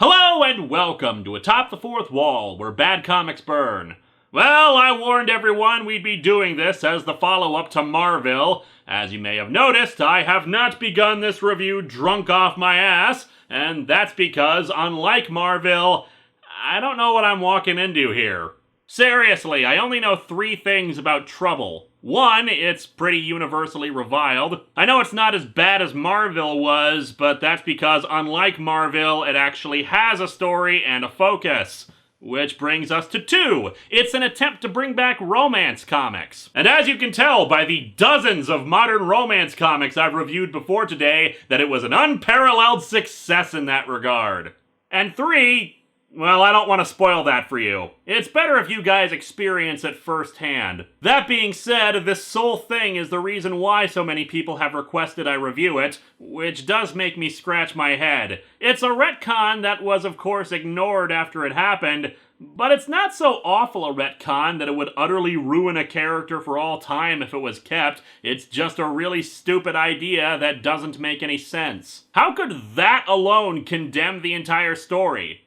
Hello and welcome to Atop the Fourth Wall, where bad comics burn. Well, I warned everyone we'd be doing this as the follow-up to Marvel. As you may have noticed, I have not begun this review drunk off my ass, and that's because, unlike Marvel, I don't know what I'm walking into here. Seriously, I only know 3 things about Trouble. 1, it's pretty universally reviled. I know it's not as bad as Marvel was, but that's because, unlike Marvel, it actually has a story and a focus. Which brings us to 2. It's an attempt to bring back romance comics. And as you can tell by the dozens of modern romance comics I've reviewed before today, that it was an unparalleled success in that regard. And 3, well, I don't want to spoil that for you. It's better if you guys experience it firsthand. That being said, this sole thing is the reason why so many people have requested I review it, which does make me scratch my head. It's a retcon that was, of course, ignored after it happened, but it's not so awful a retcon that it would utterly ruin a character for all time if it was kept. It's just a really stupid idea that doesn't make any sense. How could that alone condemn the entire story?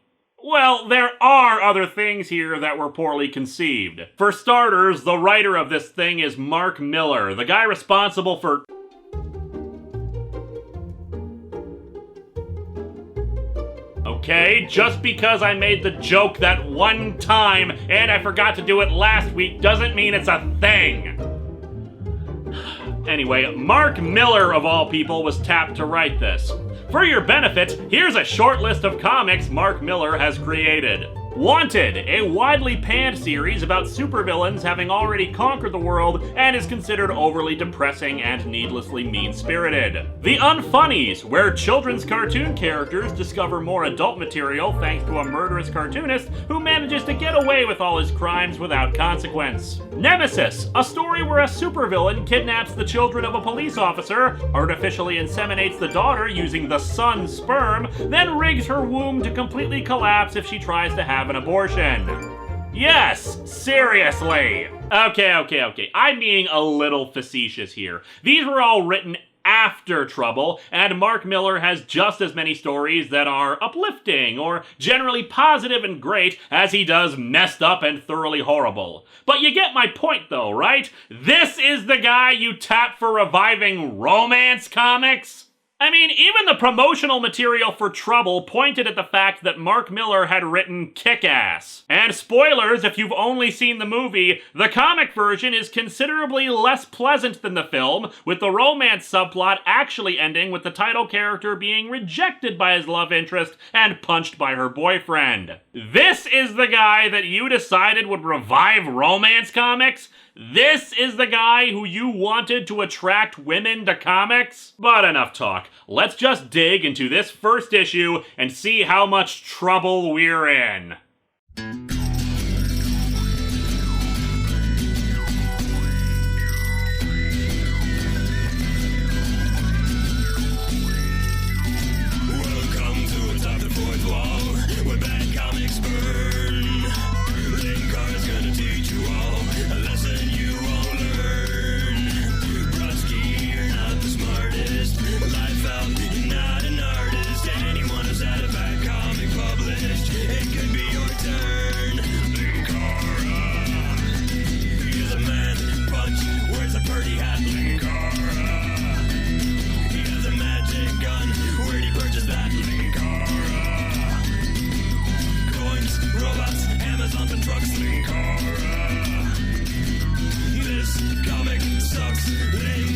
Well, there are other things here that were poorly conceived. For starters, the writer of this thing is Mark Millar, the guy responsible for... Okay, just because I made the joke that one time and I forgot to do it last week doesn't mean it's a thing. Anyway, Mark Millar, of all people, was tapped to write this. For your benefit, here's a short list of comics Mark Millar has created. Wanted, a widely panned series about supervillains having already conquered the world and is considered overly depressing and needlessly mean-spirited. The Unfunnies, where children's cartoon characters discover more adult material thanks to a murderous cartoonist who manages to get away with all his crimes without consequence. Nemesis, a story where a supervillain kidnaps the children of a police officer, artificially inseminates the daughter using the son's sperm, then rigs her womb to completely collapse if she tries to have an abortion. Yes, seriously. Okay. I'm being a little facetious here. These were all written after Trouble, and Mark Millar has just as many stories that are uplifting or generally positive and great as he does messed up and thoroughly horrible. But you get my point though, right? This is the guy you tap for reviving romance comics? I mean, even the promotional material for Trouble pointed at the fact that Mark Millar had written Kick-Ass. And spoilers, if you've only seen the movie, the comic version is considerably less pleasant than the film, with the romance subplot actually ending with the title character being rejected by his love interest and punched by her boyfriend. This is the guy that you decided would revive romance comics? This is the guy who you wanted to attract women to comics? But enough talk. Let's just dig into this first issue and see how much trouble we're in. Welcome to Atop the Fourth Wall, where bad comics burn. Linkara's gonna teach you all a lesson you won't learn. Brodsky, you're not the smartest. Life out, you're not an artist. Anyone who's had a bad comic published, it could be your turn. Linkara, he's a man punch, wears a pretty hat. Linkara, he has a magic gun. Where'd he purchase that? Linkara, coins, robots, Amazon and trucks. Linkara, this comic sucks. Linkara.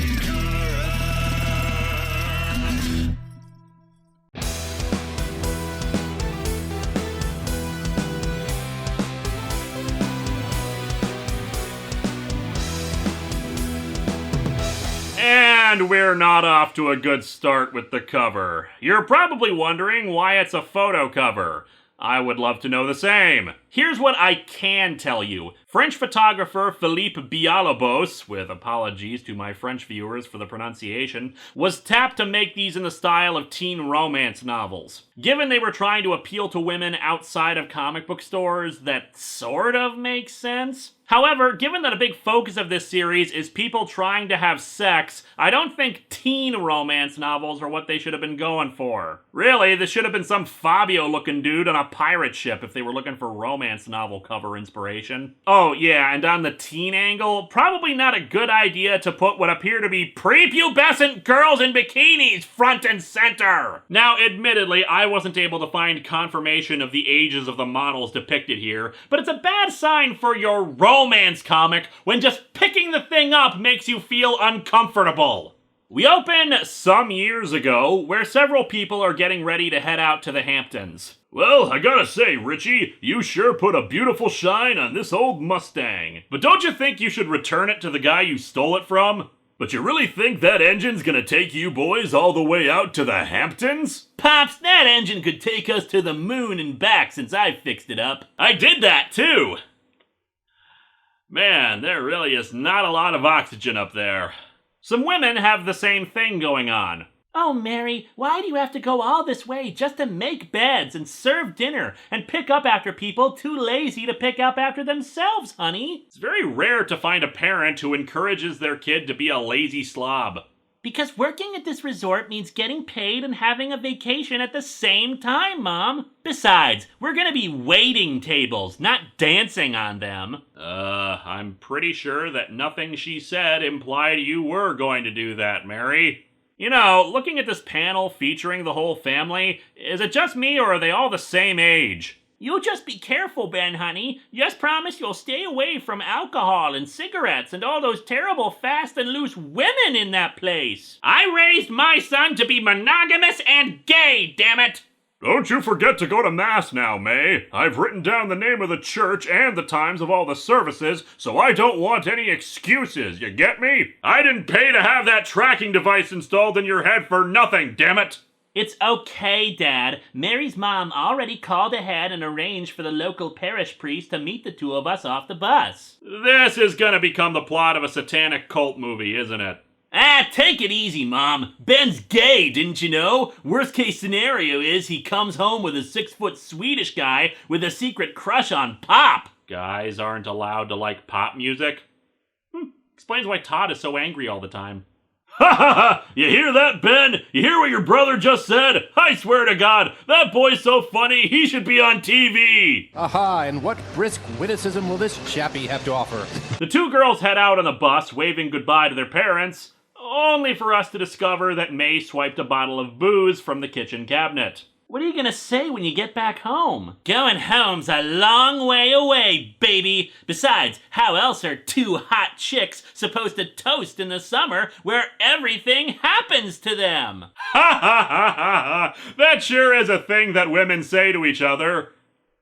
And we're not off to a good start with the cover. You're probably wondering why it's a photo cover. I would love to know the same. Here's what I can tell you. French photographer Philippe Bialobos, with apologies to my French viewers for the pronunciation, was tapped to make these in the style of teen romance novels. Given they were trying to appeal to women outside of comic book stores, that sort of makes sense. However, given that a big focus of this series is people trying to have sex, I don't think teen romance novels are what they should have been going for. Really, this should have been some Fabio-looking dude on a pirate ship if they were looking for romance novel cover inspiration. Oh yeah, and on the teen angle, probably not a good idea to put what appear to be prepubescent girls in bikinis front and center. Now, admittedly, I wasn't able to find confirmation of the ages of the models depicted here, but it's a bad sign for your romance comic when just picking the thing up makes you feel uncomfortable. We open some years ago where several people are getting ready to head out to the Hamptons. Well, I gotta say, Richie, you sure put a beautiful shine on this old Mustang. But don't you think you should return it to the guy you stole it from? But you really think that engine's gonna take you boys all the way out to the Hamptons? Pops, that engine could take us to the moon and back since I fixed it up. I did that too! Man, there really is not a lot of oxygen up there. Some women have the same thing going on. Oh, Mary, why do you have to go all this way just to make beds and serve dinner and pick up after people too lazy to pick up after themselves, honey? It's very rare to find a parent who encourages their kid to be a lazy slob. Because working at this resort means getting paid and having a vacation at the same time, Mom. Besides, we're gonna be waiting tables, not dancing on them. I'm pretty sure that nothing she said implied you were going to do that, Mary. You know, looking at this panel featuring the whole family, is it just me or are they all the same age? You just be careful, Ben, honey. Just promise you'll stay away from alcohol and cigarettes and all those terrible fast and loose women in that place. I raised my son to be monogamous and gay, damn it! Don't you forget to go to Mass now, May. I've written down the name of the church and the times of all the services, so I don't want any excuses, you get me? I didn't pay to have that tracking device installed in your head for nothing, damn it! It's okay, Dad. Mary's mom already called ahead and arranged for the local parish priest to meet the two of us off the bus. This is gonna become the plot of a satanic cult movie, isn't it? Take it easy, Mom. Ben's gay, didn't you know? Worst case scenario is he comes home with a 6-foot Swedish guy with a secret crush on pop. Guys aren't allowed to like pop music? Explains why Todd is so angry all the time. Ha ha ha! You hear that, Ben? You hear what your brother just said? I swear to God, that boy's so funny, he should be on TV! Aha, and what brisk witticism will this chappie have to offer? The two girls head out on the bus, waving goodbye to their parents, only for us to discover that May swiped a bottle of booze from the kitchen cabinet. What are you gonna say when you get back home? Going home's a long way away, baby. Besides, how else are two hot chicks supposed to toast in the summer where everything happens to them? Ha ha ha ha ha! That sure is a thing that women say to each other.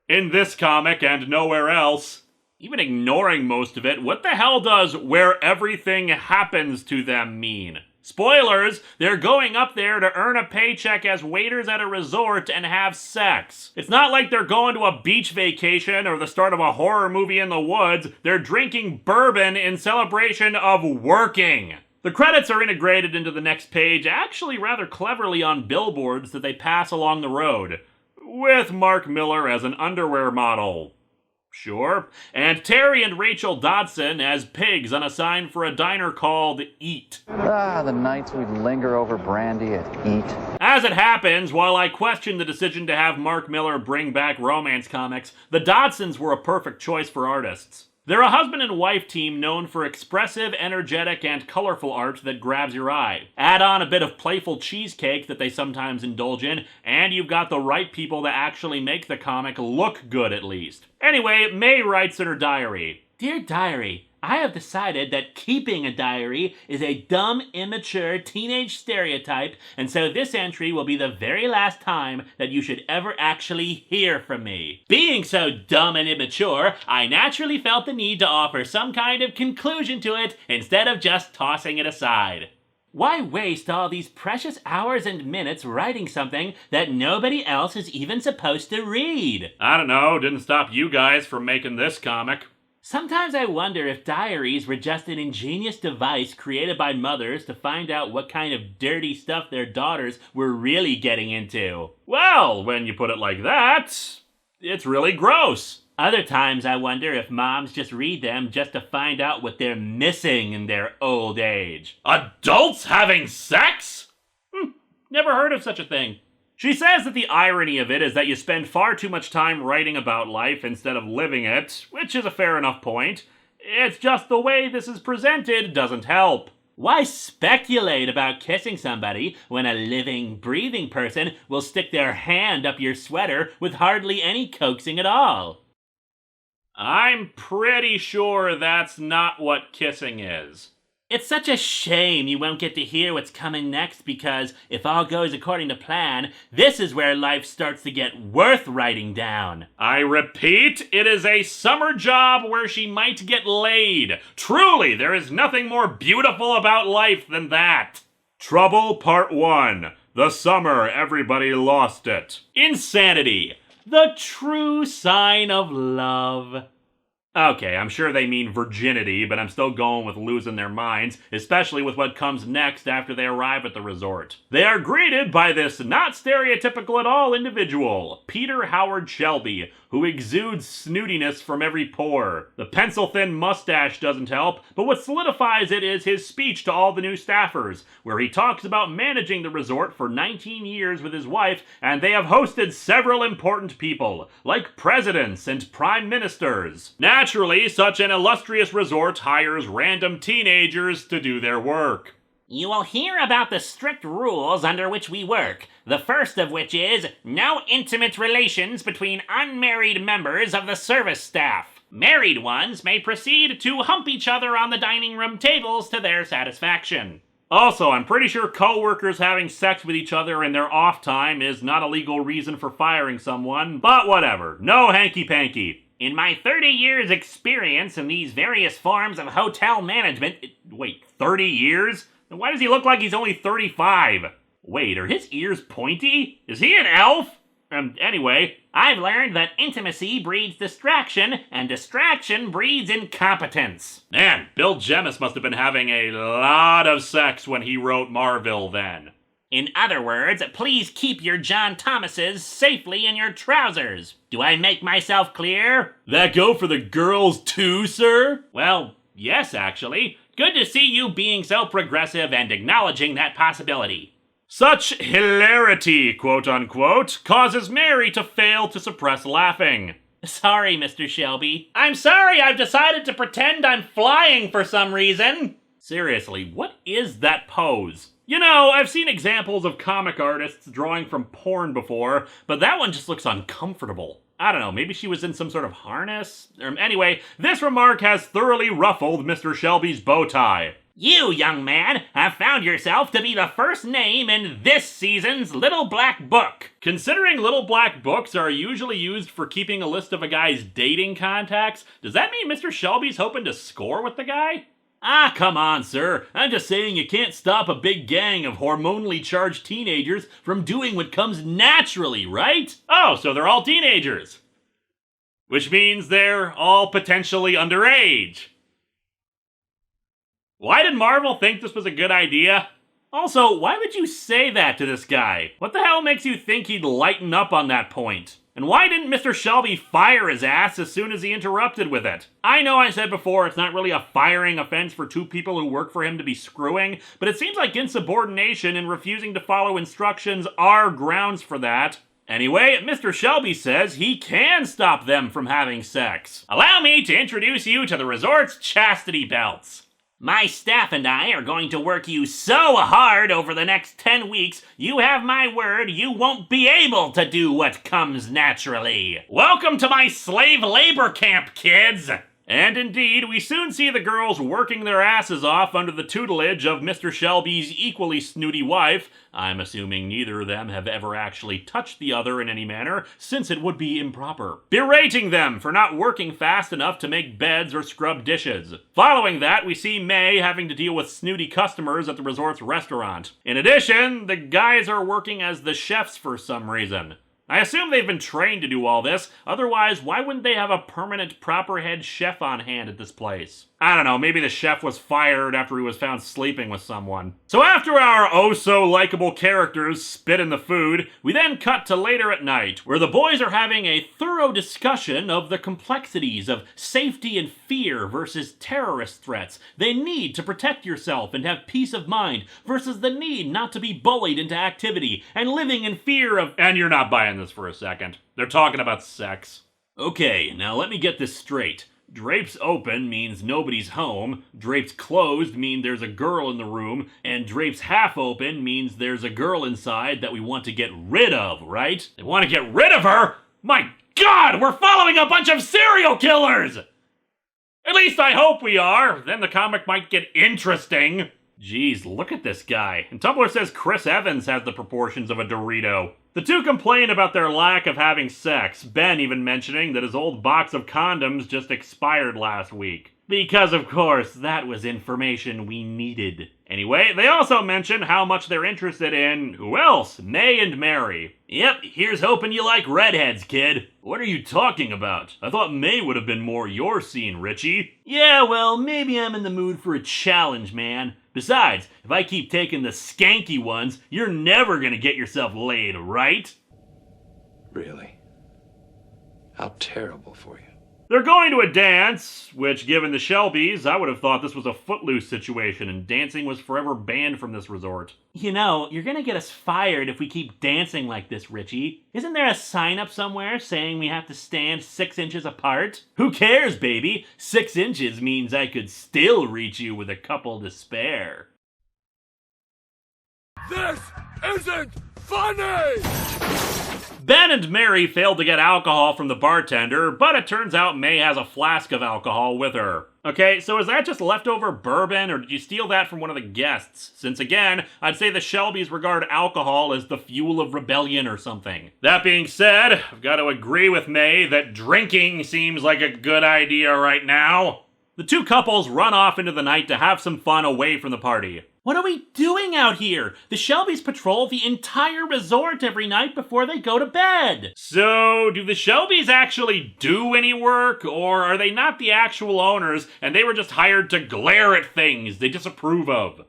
In this comic and nowhere else. Even ignoring most of it, what the hell does where everything happens to them mean? Spoilers, they're going up there to earn a paycheck as waiters at a resort and have sex. It's not like they're going to a beach vacation or the start of a horror movie in the woods. They're drinking bourbon in celebration of working. The credits are integrated into the next page, actually rather cleverly on billboards that they pass along the road, with Mark Miller as an underwear model. Sure. And Terry and Rachel Dodson as pigs on a sign for a diner called Eat. The nights we'd linger over brandy at Eat. As it happens, while I question the decision to have Mark Miller bring back romance comics, the Dodsons were a perfect choice for artists. They're a husband and wife team known for expressive, energetic, and colorful art that grabs your eye. Add on a bit of playful cheesecake that they sometimes indulge in, and you've got the right people to actually make the comic look good at least. Anyway, May writes in her diary, Dear Diary, I have decided that keeping a diary is a dumb, immature teenage stereotype, and so this entry will be the very last time that you should ever actually hear from me. Being so dumb and immature, I naturally felt the need to offer some kind of conclusion to it instead of just tossing it aside. Why waste all these precious hours and minutes writing something that nobody else is even supposed to read? I don't know, didn't stop you guys from making this comic. Sometimes I wonder if diaries were just an ingenious device created by mothers to find out what kind of dirty stuff their daughters were really getting into. Well, when you put it like that, it's really gross. Other times I wonder if moms just read them just to find out what they're missing in their old age. Adults having sex? Never heard of such a thing. She says that the irony of it is that you spend far too much time writing about life instead of living it, which is a fair enough point. It's just the way this is presented doesn't help. Why speculate about kissing somebody when a living, breathing person will stick their hand up your sweater with hardly any coaxing at all? I'm pretty sure that's not what kissing is. It's such a shame you won't get to hear what's coming next because, if all goes according to plan, this is where life starts to get worth writing down. I repeat, it is a summer job where she might get laid. Truly, there is nothing more beautiful about life than that. Trouble Part 1. The summer everybody lost it. Insanity. The true sign of love. Okay, I'm sure they mean virginity, but I'm still going with losing their minds, especially with what comes next after they arrive at the resort. They are greeted by this not stereotypical at all individual, Peter Howard Shelby, who exudes snootiness from every pore. The pencil-thin mustache doesn't help, but what solidifies it is his speech to all the new staffers, where he talks about managing the resort for 19 years with his wife, and they have hosted several important people, like presidents and prime ministers. Naturally, such an illustrious resort hires random teenagers to do their work. You will hear about the strict rules under which we work, the first of which is no intimate relations between unmarried members of the service staff. Married ones may proceed to hump each other on the dining room tables to their satisfaction. Also, I'm pretty sure co-workers having sex with each other in their off time is not a legal reason for firing someone, but whatever. No hanky-panky. In my 30 years experience in these various forms of hotel management... Wait, 30 years? Then why does he look like he's only 35? Wait, are his ears pointy? Is he an elf? Anyway, I've learned that intimacy breeds distraction, and distraction breeds incompetence. Man, Bill Jemas must have been having a lot of sex when he wrote Marvel then. In other words, please keep your John Thomases safely in your trousers. Do I make myself clear? That go for the girls too, sir? Well, yes, actually. Good to see you being so progressive and acknowledging that possibility. Such hilarity, quote-unquote, causes Mary to fail to suppress laughing. Sorry, Mr. Shelby. I'm sorry I've decided to pretend I'm flying for some reason. Seriously, what is that pose? You know, I've seen examples of comic artists drawing from porn before, but that one just looks uncomfortable. I don't know, maybe she was in some sort of harness? Anyway, this remark has thoroughly ruffled Mr. Shelby's bow tie. You, young man, have found yourself to be the first name in this season's Little Black Book. Considering Little Black Books are usually used for keeping a list of a guy's dating contacts, does that mean Mr. Shelby's hoping to score with the guy? Ah, come on, sir. I'm just saying you can't stop a big gang of hormonally charged teenagers from doing what comes naturally, right? Oh, so they're all teenagers. Which means they're all potentially underage. Why did Marvel think this was a good idea? Also, why would you say that to this guy? What the hell makes you think he'd lighten up on that point? And why didn't Mr. Shelby fire his ass as soon as he interrupted with it? I know I said before it's not really a firing offense for two people who work for him to be screwing, but it seems like insubordination and refusing to follow instructions are grounds for that. Anyway, Mr. Shelby says he can stop them from having sex. Allow me to introduce you to the resort's chastity belts. My staff and I are going to work you so hard over the next 10 weeks, you have my word you won't be able to do what comes naturally. Welcome to my slave labor camp, kids! And indeed, we soon see the girls working their asses off under the tutelage of Mr. Shelby's equally snooty wife. I'm assuming neither of them have ever actually touched the other in any manner, since it would be improper. Berating them for not working fast enough to make beds or scrub dishes. Following that, we see May having to deal with snooty customers at the resort's restaurant. In addition, the guys are working as the chefs for some reason. I assume they've been trained to do all this, otherwise why wouldn't they have a permanent proper head chef on hand at this place? I don't know, maybe the chef was fired after he was found sleeping with someone. So after our oh-so-likable characters spit in the food, we then cut to later at night, where the boys are having a thorough discussion of the complexities of safety and fear versus terrorist threats. They need to protect yourself and have peace of mind versus the need not to be bullied into activity and living in fear of... And you're not buying this for a second. They're talking about sex. Okay, now let me get this straight. Drapes open means nobody's home, drapes closed mean there's a girl in the room, and drapes half open means there's a girl inside that we want to get rid of, right? They want to get rid of her? My God, we're following a bunch of serial killers! At least I hope we are, then the comic might get interesting. Jeez, look at this guy. And Tumblr says Chris Evans has the proportions of a Dorito. The two complain about their lack of having sex, Ben even mentioning that his old box of condoms just expired last week. Because, of course, that was information we needed. Anyway, they also mention how much they're interested in, who else? May and Mary. Yep, here's hoping you like redheads, kid. What are you talking about? I thought May would have been more your scene, Richie. Yeah, well, maybe I'm in the mood for a challenge, man. Besides, if I keep taking the skanky ones, you're never gonna get yourself laid, right? Really? How terrible for you. They're going to a dance, which, given the Shelbys, I would have thought this was a Footloose situation and dancing was forever banned from this resort. You know, you're gonna get us fired if we keep dancing like this, Richie. Isn't there a sign up somewhere saying we have to stand 6 inches apart? Who cares, baby? 6 inches means I could still reach you with a couple to spare. This isn't funny! Ben and Mary failed to get alcohol from the bartender, but it turns out May has a flask of alcohol with her. Okay, so is that just leftover bourbon, or did you steal that from one of the guests? Since again, I'd say the Shelbys regard alcohol as the fuel of rebellion or something. That being said, I've got to agree with May that drinking seems like a good idea right now. The two couples run off into the night to have some fun away from the party. What are we doing out here? The Shelbys patrol the entire resort every night before they go to bed. So, do the Shelbys actually do any work, or are they not the actual owners and they were just hired to glare at things they disapprove of?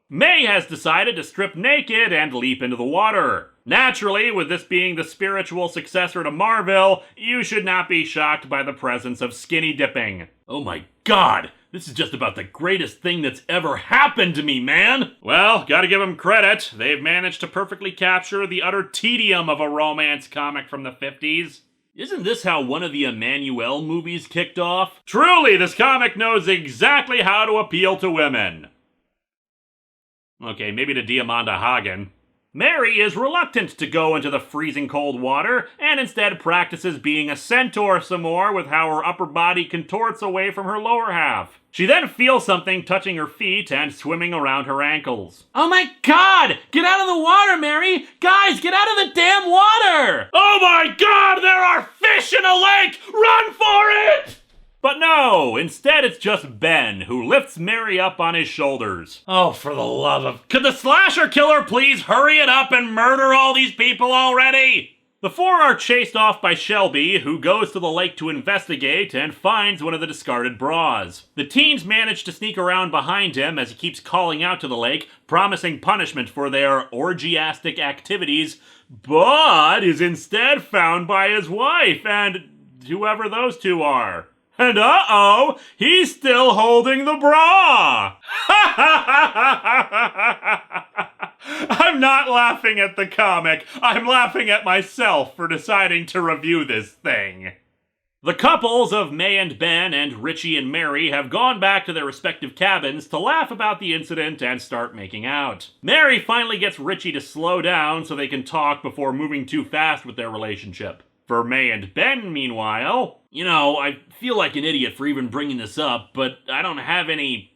May has decided to strip naked and leap into the water. Naturally, with this being the spiritual successor to Marvel, you should not be shocked by the presence of skinny dipping. Oh my God! This is just about the greatest thing that's ever happened to me, man! Well, gotta give them credit. They've managed to perfectly capture the utter tedium of a romance comic from the 50s. Isn't this how one of the Emmanuel movies kicked off? Truly, this comic knows exactly how to appeal to women. Okay, maybe to Diamanda Hagen. Mary is reluctant to go into the freezing cold water, and instead practices being a centaur some more with how her upper body contorts away from her lower half. She then feels something touching her feet and swimming around her ankles. Oh my God! Get out of the water, Mary! Guys, get out of the damn water! Oh my God! There are fish in a lake! Run for it! But no, instead it's just Ben, who lifts Mary up on his shoulders. Oh, for the love of... Could the slasher killer please hurry it up and murder all these people already? The four are chased off by Shelby, who goes to the lake to investigate and finds one of the discarded bras. The teens manage to sneak around behind him as he keeps calling out to the lake, promising punishment for their orgiastic activities, but is instead found by his wife and whoever those two are. And uh-oh, he's still holding the bra! I'm not laughing at the comic, I'm laughing at myself for deciding to review this thing. The couples of May and Ben and Richie and Mary have gone back to their respective cabins to laugh about the incident and start making out. Mary finally gets Richie to slow down so they can talk before moving too fast with their relationship. For May and Ben, meanwhile, you know, I feel like an idiot for even bringing this up, but I don't have any,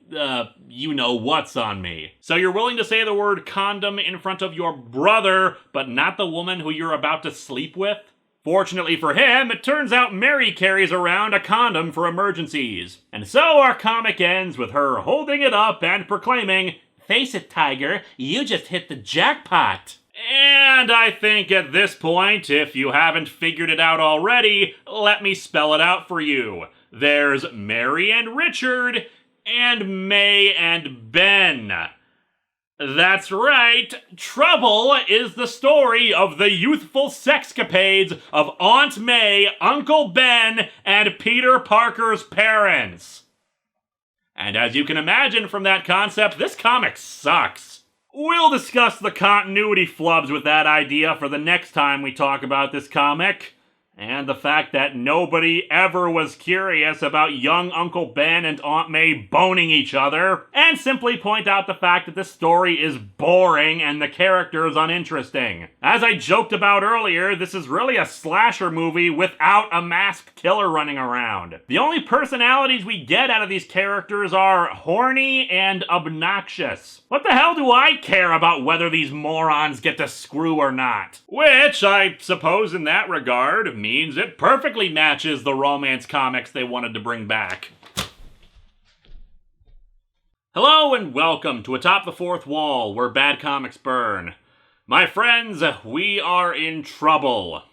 you-know-whats on me. So you're willing to say the word condom in front of your brother, but not the woman who you're about to sleep with? Fortunately for him, it turns out Mary carries around a condom for emergencies. And so our comic ends with her holding it up and proclaiming, "Face it, Tiger, you just hit the jackpot." And I think at this point, if you haven't figured it out already, let me spell it out for you. There's Mary and Richard, and May and Ben. That's right, Trouble is the story of the youthful sexcapades of Aunt May, Uncle Ben, and Peter Parker's parents. And as you can imagine from that concept, this comic sucks. We'll discuss the continuity flubs with that idea for the next time we talk about this comic. And the fact that nobody ever was curious about young Uncle Ben and Aunt May boning each other, and simply point out the fact that this story is boring and the characters uninteresting. As I joked about earlier, this is really a slasher movie without a masked killer running around. The only personalities we get out of these characters are horny and obnoxious. What the hell do I care about whether these morons get to screw or not? Which, I suppose in that regard, means it perfectly matches the romance comics they wanted to bring back. Hello and welcome to Atop the Fourth Wall, where bad comics burn. My friends, we are in trouble.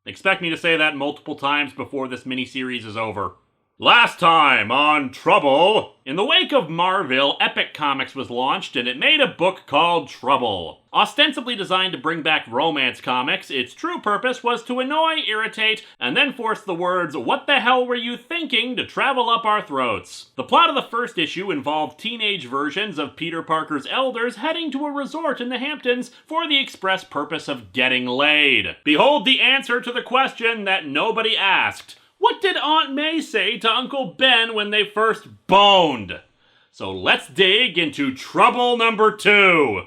Expect me to say that multiple times before this miniseries is over. Last time on Trouble, in the wake of Marvel, Epic Comics was launched and it made a book called Trouble. Ostensibly designed to bring back romance comics, its true purpose was to annoy, irritate, and then force the words, "What the hell were you thinking?" to travel up our throats. The plot of the first issue involved teenage versions of Peter Parker's elders heading to a resort in the Hamptons for the express purpose of getting laid. Behold the answer to the question that nobody asked. What did Aunt May say to Uncle Ben when they first boned? So let's dig into Trouble number 2.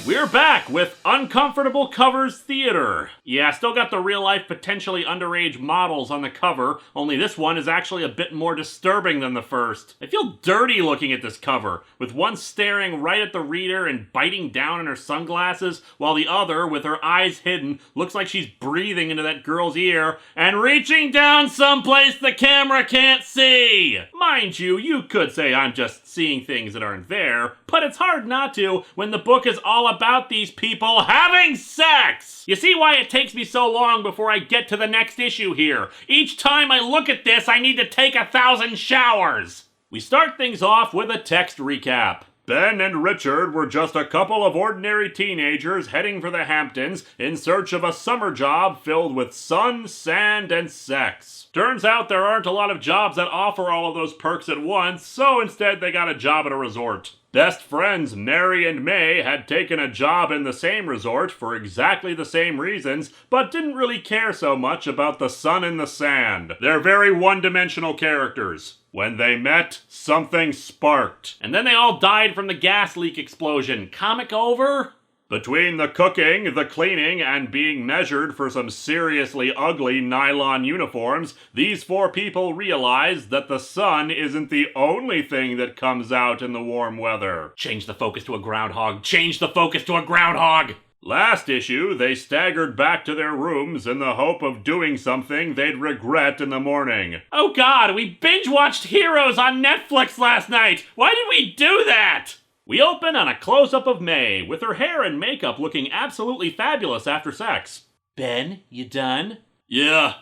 We're back with Uncomfortable Covers Theater. Yeah, still got the real-life, potentially underage models on the cover, only this one is actually a bit more disturbing than the first. I feel dirty looking at this cover, with one staring right at the reader and biting down in her sunglasses, while the other, with her eyes hidden, looks like she's breathing into that girl's ear and reaching down someplace the camera can't see! Mind you, you could say I'm just seeing things that aren't there, but it's hard not to when the book is all about these people having sex! You see why it takes me so long before I get to the next issue here. Each time I look at this, I need to take 1,000 showers! We start things off with a text recap. Ben and Richard were just a couple of ordinary teenagers heading for the Hamptons in search of a summer job filled with sun, sand, and sex. Turns out there aren't a lot of jobs that offer all of those perks at once, so instead they got a job at a resort. Best friends Mary and May had taken a job in the same resort for exactly the same reasons, but didn't really care so much about the sun and the sand. They're very one-dimensional characters. When they met, something sparked. And then they all died from the gas leak explosion. Comic over? Between the cooking, the cleaning, and being measured for some seriously ugly nylon uniforms, these 4 people realized that the sun isn't the only thing that comes out in the warm weather. Change the focus to a groundhog. Change the focus to a groundhog! Last issue, they staggered back to their rooms in the hope of doing something they'd regret in the morning. Oh god, we binge-watched Heroes on Netflix last night! Why did we do that? We open on a close-up of May, with her hair and makeup looking absolutely fabulous after sex. Ben, you done? Yeah,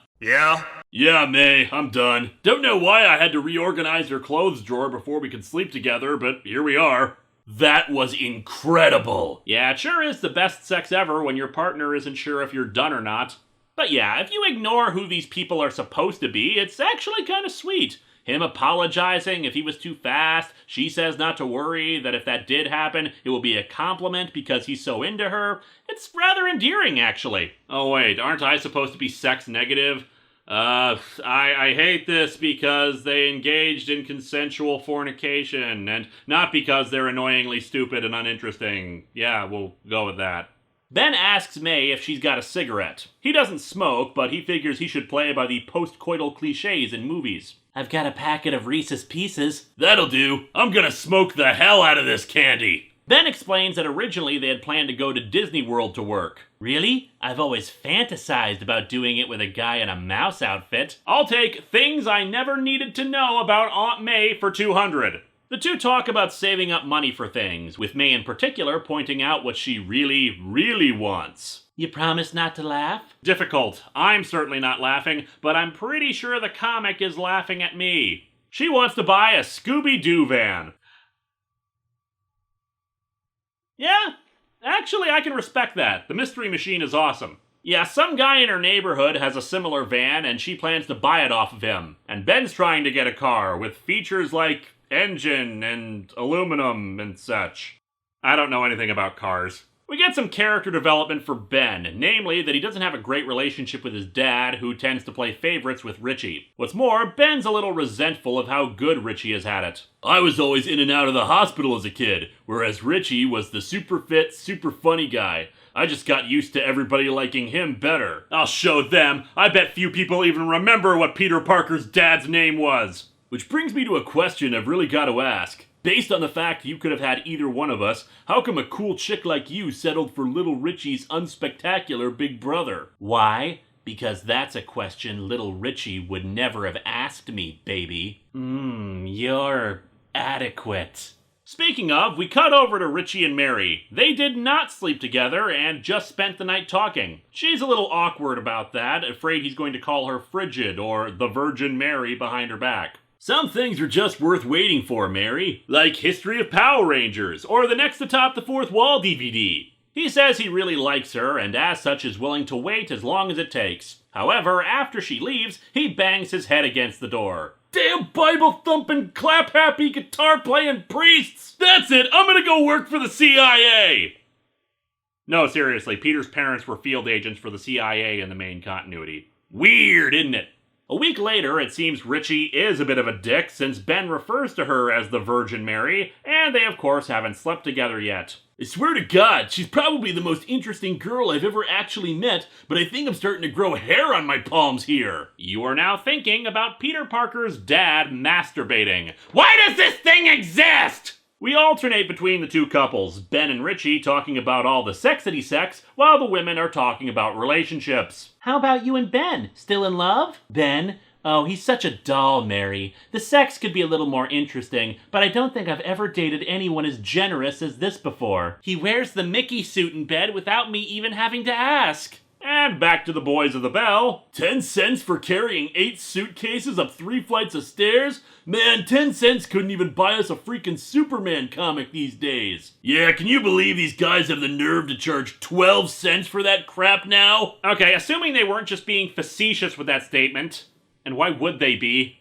May, I'm done. Don't know why I had to reorganize your clothes drawer before we could sleep together, but here we are. That was incredible. Yeah, it sure is the best sex ever when your partner isn't sure if you're done or not. But yeah, if you ignore who these people are supposed to be, it's actually kind of sweet. Him apologizing if he was too fast, she says not to worry, that if that did happen, it will be a compliment because he's so into her. It's rather endearing, actually. Oh wait, aren't I supposed to be sex negative? I hate this because they engaged in consensual fornication, and not because they're annoyingly stupid and uninteresting. Yeah, we'll go with that. Ben asks May if she's got a cigarette. He doesn't smoke, but he figures he should play by the post-coital cliches in movies. I've got a packet of Reese's Pieces. That'll do. I'm gonna smoke the hell out of this candy. Ben explains that originally they had planned to go to Disney World to work. Really? I've always fantasized about doing it with a guy in a mouse outfit. I'll take things I never needed to know about Aunt May for 200. The two talk about saving up money for things, with May in particular pointing out what she really, really wants. You promise not to laugh? Difficult. I'm certainly not laughing, but I'm pretty sure the comic is laughing at me. She wants to buy a Scooby-Doo van. Yeah, actually I can respect that. The Mystery Machine is awesome. Yeah, some guy in her neighborhood has a similar van and she plans to buy it off of him. And Ben's trying to get a car with features like engine and aluminum and such. I don't know anything about cars. We get some character development for Ben, namely that he doesn't have a great relationship with his dad, who tends to play favorites with Richie. What's more, Ben's a little resentful of how good Richie has had it. I was always in and out of the hospital as a kid, whereas Richie was the super fit, super funny guy. I just got used to everybody liking him better. I'll show them. I bet few people even remember what Peter Parker's dad's name was. Which brings me to a question I've really got to ask. Based on the fact you could have had either one of us, how come a cool chick like you settled for little Richie's unspectacular big brother? Why? Because that's a question little Richie would never have asked me, baby. You're adequate. Speaking of, we cut over to Richie and Mary. They did not sleep together and just spent the night talking. She's a little awkward about that, afraid he's going to call her frigid or the Virgin Mary behind her back. Some things are just worth waiting for, Mary. Like History of Power Rangers, or the next Atop the Fourth Wall DVD. He says he really likes her, and as such is willing to wait as long as it takes. However, after she leaves, he bangs his head against the door. Damn Bible-thumping, clap-happy, guitar-playing priests! That's it, I'm gonna go work for the CIA! No, seriously, Peter's parents were field agents for the CIA in the main continuity. Weird, isn't it? A week later, it seems Richie is a bit of a dick since Ben refers to her as the Virgin Mary, and they of course haven't slept together yet. I swear to God, she's probably the most interesting girl I've ever actually met, but I think I'm starting to grow hair on my palms here. You are now thinking about Peter Parker's dad masturbating. Why does this thing exist? We alternate between the two couples, Ben and Richie talking about all the sexity sex, while the women are talking about relationships. How about you and Ben? Still in love? Ben? Oh, he's such a doll, Mary. The sex could be a little more interesting, but I don't think I've ever dated anyone as generous as this before. He wears the Mickey suit in bed without me even having to ask. And back to the boys of the bell. 10 cents for carrying 8 suitcases up 3 flights of stairs? Man, 10 cents couldn't even buy us a freaking Superman comic these days. Yeah, can you believe these guys have the nerve to charge 12 cents for that crap now? Okay, assuming they weren't just being facetious with that statement, and why would they be?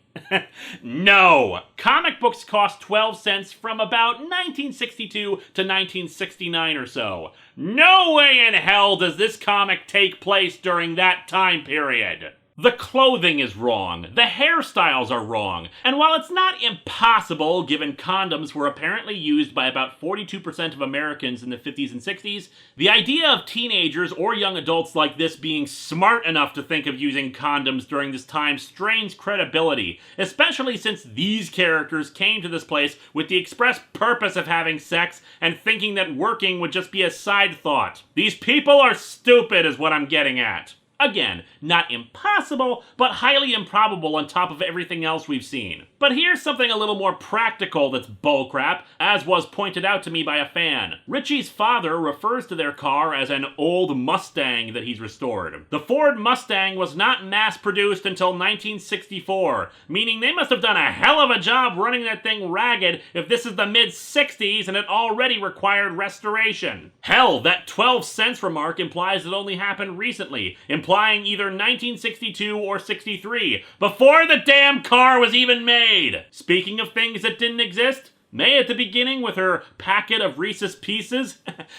No! Comic books cost 12 cents from about 1962 to 1969 or so. No way in hell does this comic take place during that time period. The clothing is wrong, the hairstyles are wrong, and while it's not impossible given condoms were apparently used by about 42% of Americans in the 50s and 60s, the idea of teenagers or young adults like this being smart enough to think of using condoms during this time strains credibility, especially since these characters came to this place with the express purpose of having sex and thinking that working would just be a side thought. These people are stupid is what I'm getting at. Again, not impossible, but highly improbable on top of everything else we've seen. But here's something a little more practical that's bullcrap, as was pointed out to me by a fan. Richie's father refers to their car as an old Mustang that he's restored. The Ford Mustang was not mass-produced until 1964, meaning they must have done a hell of a job running that thing ragged if this is the mid-60s and it already required restoration. Hell, that 12 cents remark implies it only happened recently, implying either 1962 or 63, before the damn car was even made. Speaking of things that didn't exist, May at the beginning with her packet of Reese's Pieces?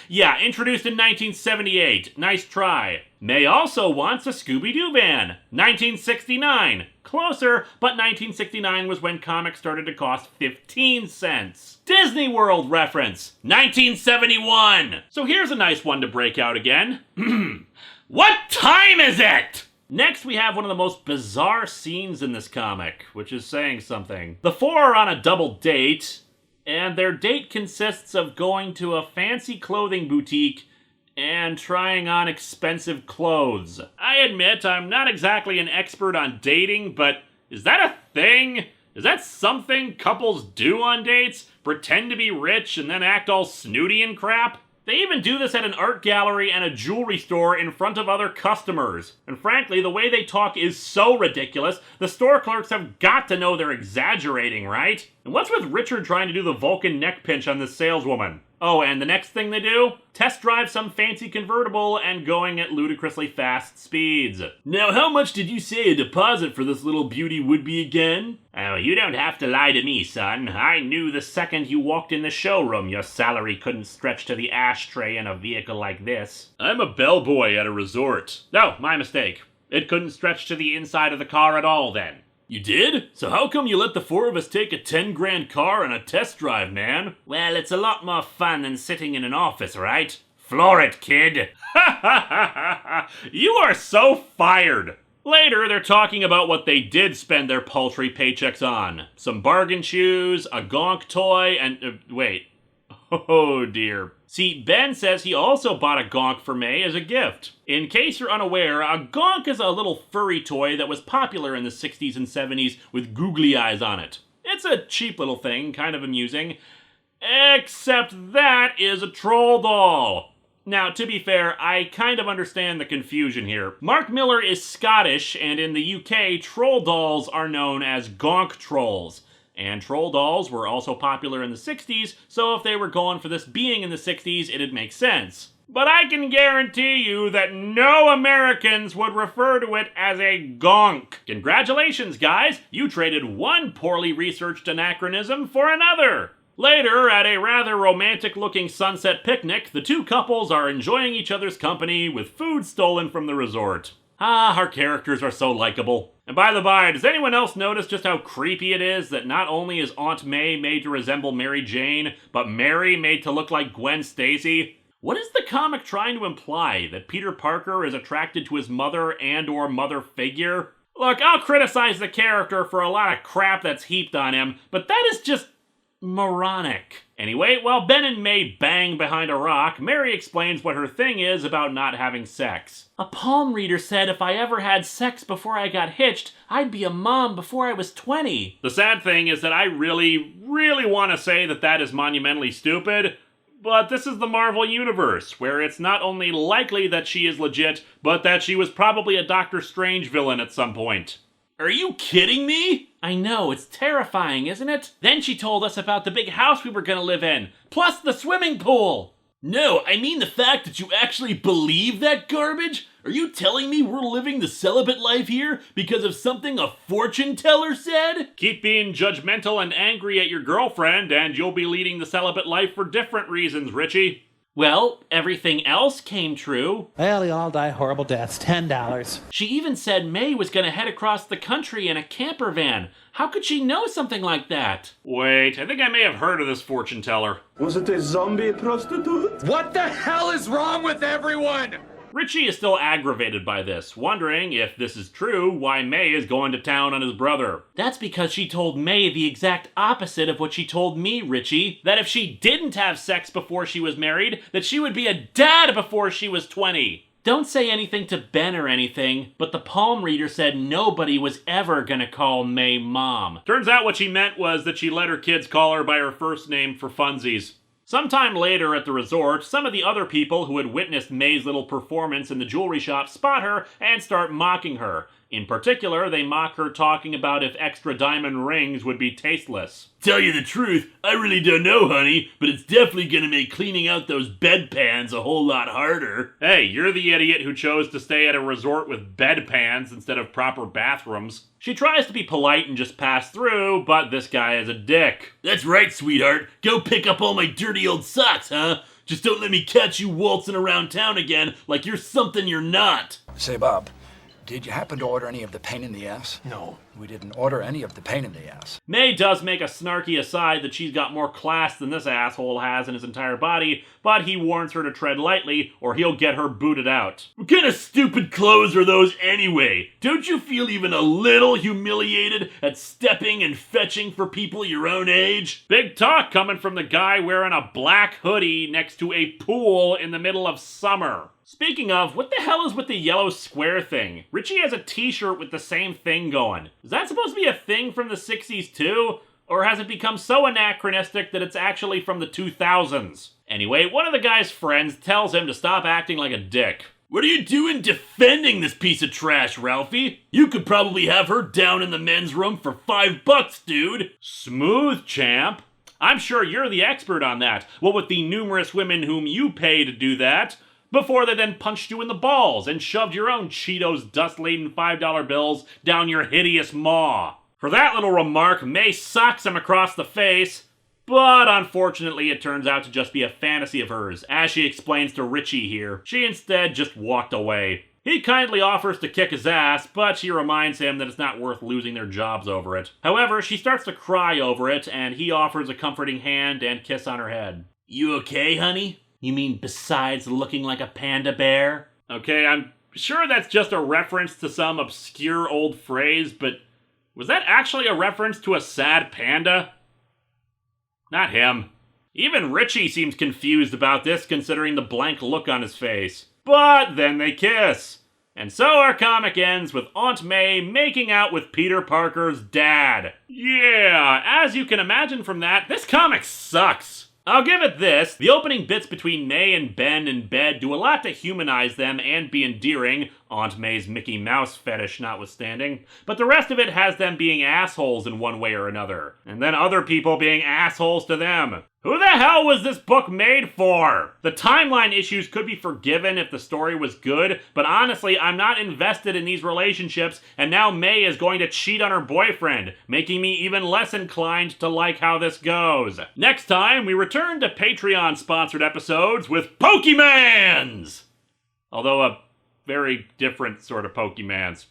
Yeah, introduced in 1978. Nice try. May also wants a Scooby-Doo van. 1969. Closer, but 1969 was when comics started to cost 15 cents. Disney World reference. 1971. So here's a nice one to break out again. What time is it? Next, we have one of the most bizarre scenes in this comic, which is saying something. The four are on a double date. and their date consists of going to a fancy clothing boutique and trying on expensive clothes. I admit I'm not exactly an expert on dating, but is that a thing? Is that something couples do on dates? Pretend to be rich and then act all snooty and crap? They even do this at an art gallery and a jewelry store in front of other customers. And frankly, the way they talk is so ridiculous, the store clerks have got to know they're exaggerating, right? And what's with Richard trying to do the Vulcan neck pinch on this saleswoman? Oh, and the next thing they do? Test drive some fancy convertible and going at ludicrously fast speeds. Now, how much did you say a deposit for this little beauty would be again? Oh, you don't have to lie to me, son. I knew the second you walked in the showroom your salary couldn't stretch to the ashtray in a vehicle like this. I'm a bellboy at a resort. No, my mistake. It couldn't stretch to the inside of the car at all then. You did? So how come you let the four of us take a 10 grand car on a test drive, man? Well, it's a lot more fun than sitting in an office, right? Floor it, kid. You are so fired. Later, they're talking about what they did spend their paltry paychecks on. Some bargain shoes, a gonk toy, and... wait. Oh dear. See, Ben says he also bought a gonk for May as a gift. In case you're unaware, a gonk is a little furry toy that was popular in the 60s and 70s with googly eyes on it. It's a cheap little thing, kind of amusing. Except that is a troll doll. Now, to be fair, I kind of understand the confusion here. Mark Millar is Scottish, and in the UK, troll dolls are known as gonk trolls. And troll dolls were also popular in the 60s, so if they were going for this being in the 60s, it'd make sense. But I can guarantee you that no Americans would refer to it as a gonk. Congratulations, guys! You traded one poorly researched anachronism for another! Later, at a rather romantic-looking sunset picnic, the two couples are enjoying each other's company with food stolen from the resort. Ah, our characters are so likable. And by the by, does anyone else notice just how creepy it is that not only is Aunt May made to resemble Mary Jane, but Mary made to look like Gwen Stacy? What is the comic trying to imply? That Peter Parker is attracted to his mother and/or mother figure? Look, I'll criticize the character for a lot of crap that's heaped on him, but that is just moronic. Anyway, while Ben and May bang behind a rock, Mary explains what her thing is about not having sex. A palm reader said if I ever had sex before I got hitched, I'd be a mom before I was 20. The sad thing is that I really want to say that that is monumentally stupid, but this is the Marvel Universe, where it's not only likely that she is legit, but that she was probably a Doctor Strange villain at some point. Are you kidding me? I know, it's terrifying, isn't it? Then she told us about the big house we were gonna live in, plus the swimming pool. No, I mean the fact that you actually believe that garbage? Are you telling me we're living the celibate life here because of something a fortune teller said? Keep being judgmental and angry at your girlfriend, and you'll be leading the celibate life for different reasons, Richie. Well, everything else came true. Well, they all die horrible deaths. $10. She even said May was gonna head across the country in a camper van. How could she know something like that? Wait, I think I may have heard of this fortune teller. Was it a zombie prostitute? What the hell is wrong with everyone? Richie is still aggravated by this, wondering if this is true, why May is going to town on his brother. That's because she told May the exact opposite of what she told me, Richie. That if she didn't have sex before she was married, that she would be a dad before she was 20. Don't say anything to Ben or anything, but the palm reader said nobody was ever gonna call May Mom. Turns out what she meant was that she let her kids call her by her first name for funsies. Sometime later at the resort, some of the other people who had witnessed May's little performance in the jewelry shop spot her and start mocking her. In particular, they mock her talking about if extra diamond rings would be tasteless. Tell you the truth, I really don't know, honey, but it's definitely gonna make cleaning out those bedpans a whole lot harder. Hey, you're the idiot who chose to stay at a resort with bedpans instead of proper bathrooms. She tries to be polite and just pass through, but this guy is a dick. That's right, sweetheart. Go pick up all my dirty old socks, huh? Just don't let me catch you waltzing around town again like you're something you're not. Say, Bob, did you happen to order any of the pain in the ass? No. We didn't order any of the pain in the ass. May does make a snarky aside that she's got more class than this asshole has in his entire body, but he warns her to tread lightly or he'll get her booted out. What kind of stupid clothes are those anyway? Don't you feel even a little humiliated at stepping and fetching for people your own age? Big talk coming from the guy wearing a black hoodie next to a pool in the middle of summer. Speaking of, what the hell is with the yellow square thing? Richie has a t-shirt with the same thing going. Is that supposed to be a thing from the 60s too? Or has it become so anachronistic that it's actually from the 2000s? Anyway, one of the guy's friends tells him to stop acting like a dick. What are you doing defending this piece of trash, Ralphie? You could probably have her down in the men's room for $5, dude. Smooth, champ. I'm sure you're the expert on that. What with the numerous women whom you pay to do that, before they then punched you in the balls and shoved your own Cheetos dust-laden $5 bills down your hideous maw. For that little remark, May socks him across the face, but unfortunately it turns out to just be a fantasy of hers, as she explains to Richie here. She instead just walked away. He kindly offers to kick his ass, but she reminds him that it's not worth losing their jobs over it. However, she starts to cry over it, and he offers a comforting hand and kiss on her head. You okay, honey? You mean besides looking like a panda bear? Okay, I'm sure that's just a reference to some obscure old phrase, but was that actually a reference to a sad panda? Not him. Even Richie seems confused about this, considering the blank look on his face. But then they kiss. And so our comic ends with Aunt May making out with Peter Parker's dad. Yeah, as you can imagine from that, this comic sucks. I'll give it this, the opening bits between May and Ben in bed do a lot to humanize them and be endearing, Aunt May's Mickey Mouse fetish notwithstanding, but the rest of it has them being assholes in one way or another, and then other people being assholes to them. Who the hell was this book made for? The timeline issues could be forgiven if the story was good, but honestly, I'm not invested in these relationships, and now May is going to cheat on her boyfriend, making me even less inclined to like how this goes. Next time, we return to Patreon-sponsored episodes with Pokemans! Although a very different sort of Pokemans.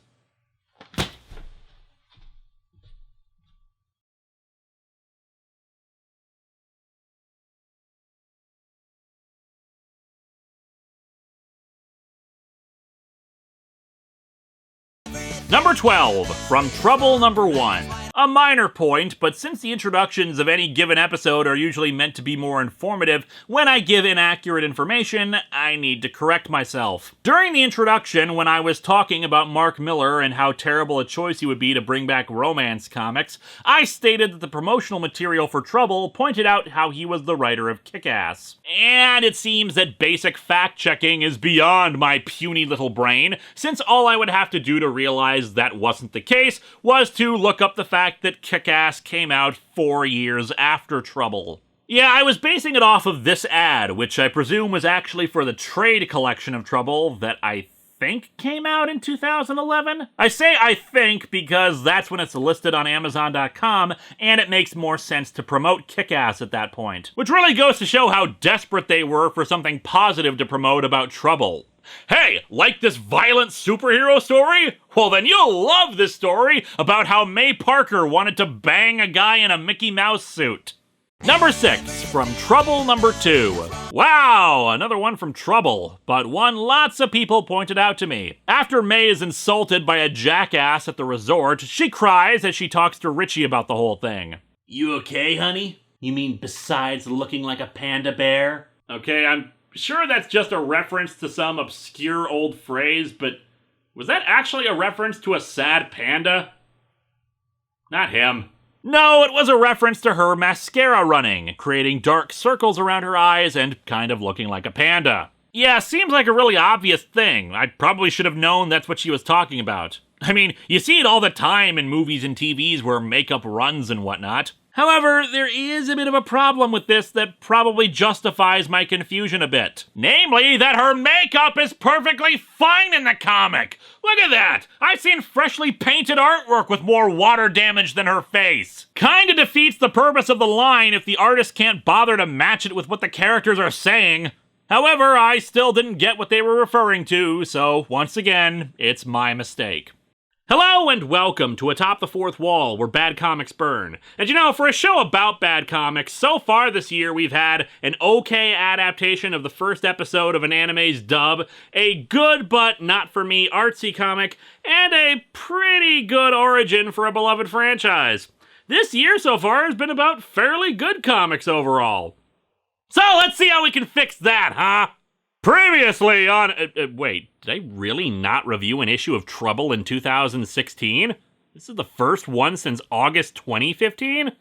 Number 12, from Trouble Number 1. A minor point, but since the introductions of any given episode are usually meant to be more informative, when I give inaccurate information, I need to correct myself. During the introduction, when I was talking about Mark Millar and how terrible a choice he would be to bring back romance comics, I stated that the promotional material for Trouble pointed out how he was the writer of Kick-Ass. And it seems that basic fact-checking is beyond my puny little brain, since all I would have to do to realize that wasn't the case was to look up the fact that Kick-Ass came out 4 years after Trouble. Yeah, I was basing it off of this ad, which I presume was actually for the trade collection of Trouble that I think came out in 2011? I say I think because that's when it's listed on Amazon.com, and it makes more sense to promote Kick-Ass at that point. Which really goes to show how desperate they were for something positive to promote about Trouble. Hey, like this violent superhero story? Well, then you'll love this story about how May Parker wanted to bang a guy in a Mickey Mouse suit. Number 6, from Trouble Number 2. Wow, another one from Trouble, but one lots of people pointed out to me. After May is insulted by a jackass at the resort, she cries as she talks to Richie about the whole thing. You okay, honey? You mean besides looking like a panda bear? Okay, I'm sure that's just a reference to some obscure old phrase, but was that actually a reference to a sad panda? Not him. No, it was a reference to her mascara running, creating dark circles around her eyes and kind of looking like a panda. Yeah, seems like a really obvious thing. I probably should have known that's what she was talking about. I mean, you see it all the time in movies and TVs where makeup runs and whatnot. However, there is a bit of a problem with this that probably justifies my confusion a bit. Namely, that her makeup is perfectly fine in the comic! Look at that! I've seen freshly painted artwork with more water damage than her face. Kinda defeats the purpose of the line if the artist can't bother to match it with what the characters are saying. However, I still didn't get what they were referring to, so once again, it's my mistake. Hello and welcome to Atop the Fourth Wall, where bad comics burn. And you know, for a show about bad comics, so far this year we've had an okay adaptation of the first episode of an anime's dub, a good but not for me artsy comic, and a pretty good origin for a beloved franchise. This year so far has been about fairly good comics overall. So let's see how we can fix that, huh? Previously on... wait, did I really not review an issue of Trouble in 2016? This is the first one since August 2015?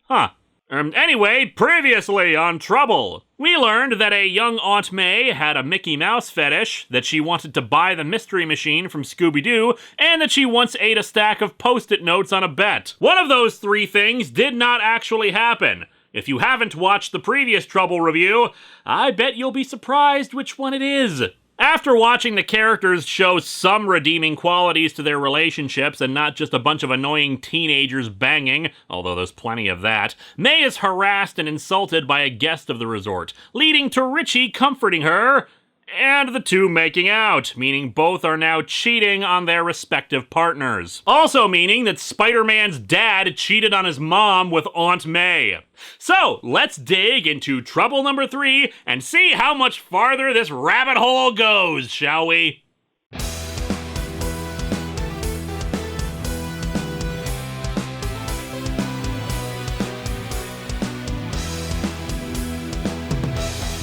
Huh. Anyway, previously on Trouble, we learned that a young Aunt May had a Mickey Mouse fetish, that she wanted to buy the Mystery Machine from Scooby-Doo, and that she once ate a stack of Post-it notes on a bet. One of those three things did not actually happen. If you haven't watched the previous Trouble review, I bet you'll be surprised which one it is. After watching the characters show some redeeming qualities to their relationships and not just a bunch of annoying teenagers banging, although there's plenty of that, May is harassed and insulted by a guest of the resort, leading to Richie comforting her, and the two making out, meaning both are now cheating on their respective partners. Also meaning that Spider-Man's dad cheated on his mom with Aunt May. So, let's dig into Trouble number 3 and see how much farther this rabbit hole goes, shall we?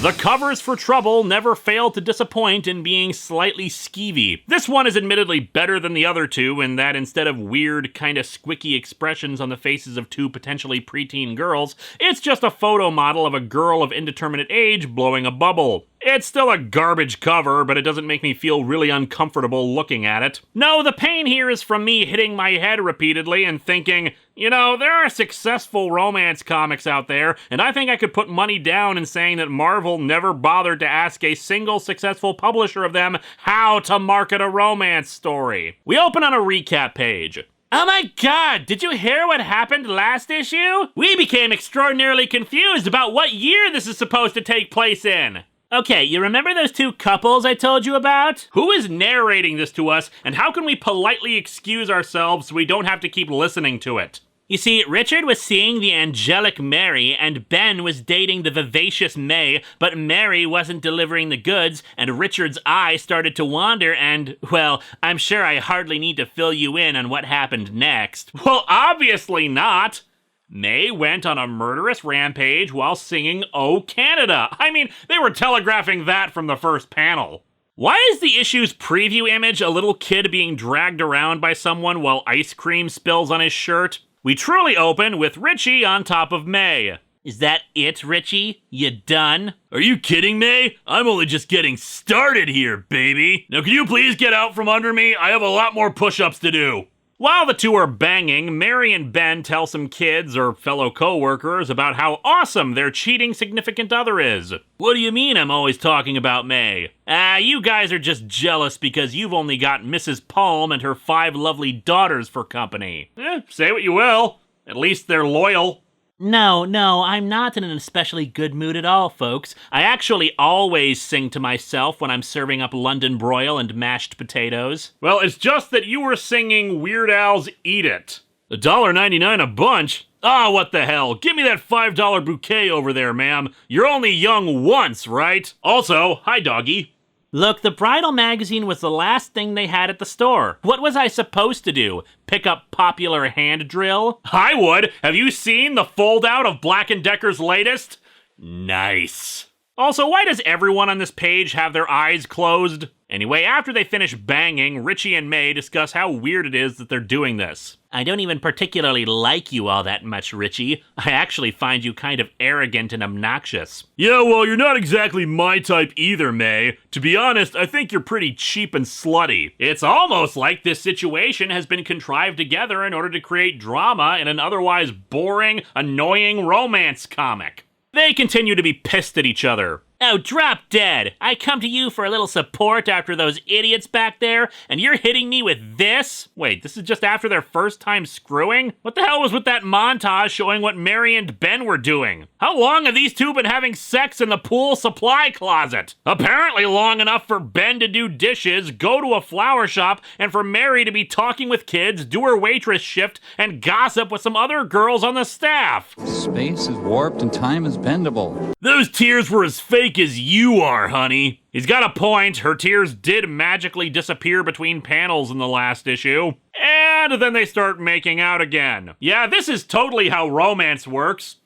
The covers for Trouble never fail to disappoint in being slightly skeevy. This one is admittedly better than the other two in that instead of weird, kinda squicky expressions on the faces of two potentially preteen girls, it's just a photo model of a girl of indeterminate age blowing a bubble. It's still a garbage cover, but it doesn't make me feel really uncomfortable looking at it. No, the pain here is from me hitting my head repeatedly and thinking, you know, there are successful romance comics out there, and I think I could put money down in saying that Marvel never bothered to ask a single successful publisher of them how to market a romance story. We open on a recap page. Oh my god, did you hear what happened last issue? We became extraordinarily confused about what year this is supposed to take place in. Okay, you remember those two couples I told you about? Who is narrating this to us, and how can we politely excuse ourselves so we don't have to keep listening to it? You see, Richard was seeing the angelic Mary, and Ben was dating the vivacious May, but Mary wasn't delivering the goods, and Richard's eye started to wander, and, well, I'm sure I hardly need to fill you in on what happened next. Well, obviously not! May went on a murderous rampage while singing "Oh Canada." I mean, they were telegraphing that from the first panel. Why is the issue's preview image a little kid being dragged around by someone while ice cream spills on his shirt? We truly open with Richie on top of May. Is that it, Richie? You done? Are you kidding, May? I'm only just getting started here, baby. Now can you please get out from under me? I have a lot more push-ups to do. While the two are banging, Mary and Ben tell some kids or fellow co-workers about how awesome their cheating significant other is. What do you mean I'm always talking about May? You guys are just jealous because you've only got Mrs. Palm and her 5 lovely daughters for company. Say what you will. At least they're loyal. No, I'm not in an especially good mood at all, folks. I actually always sing to myself when I'm serving up London broil and mashed potatoes. Well, it's just that you were singing Weird Al's Eat It. $1.99 a bunch? Ah, what the hell. Give me that $5 bouquet over there, ma'am. You're only young once, right? Also, hi, doggy. Look, the bridal magazine was the last thing they had at the store. What was I supposed to do? Pick up Popular Hand Drill? I would! Have you seen the fold-out of Black & Decker's latest? Nice. Also, why does everyone on this page have their eyes closed? Anyway, after they finish banging, Richie and May discuss how weird it is that they're doing this. I don't even particularly like you all that much, Richie. I actually find you kind of arrogant and obnoxious. Yeah, well, you're not exactly my type either, May. To be honest, I think you're pretty cheap and slutty. It's almost like this situation has been contrived together in order to create drama in an otherwise boring, annoying romance comic. They continue to be pissed at each other. Oh, drop dead. I come to you for a little support after those idiots back there, and you're hitting me with this? Wait, this is just after their first time screwing? What the hell was with that montage showing what Mary and Ben were doing? How long have these two been having sex in the pool supply closet? Apparently long enough for Ben to do dishes, go to a flower shop, and for Mary to be talking with kids, do her waitress shift, and gossip with some other girls on the staff. Space is warped and time is bendable. Those tears were as fake as you are, honey. He's got a point. Her tears did magically disappear between panels in the last issue. And then they start making out again. Yeah, this is totally how romance works.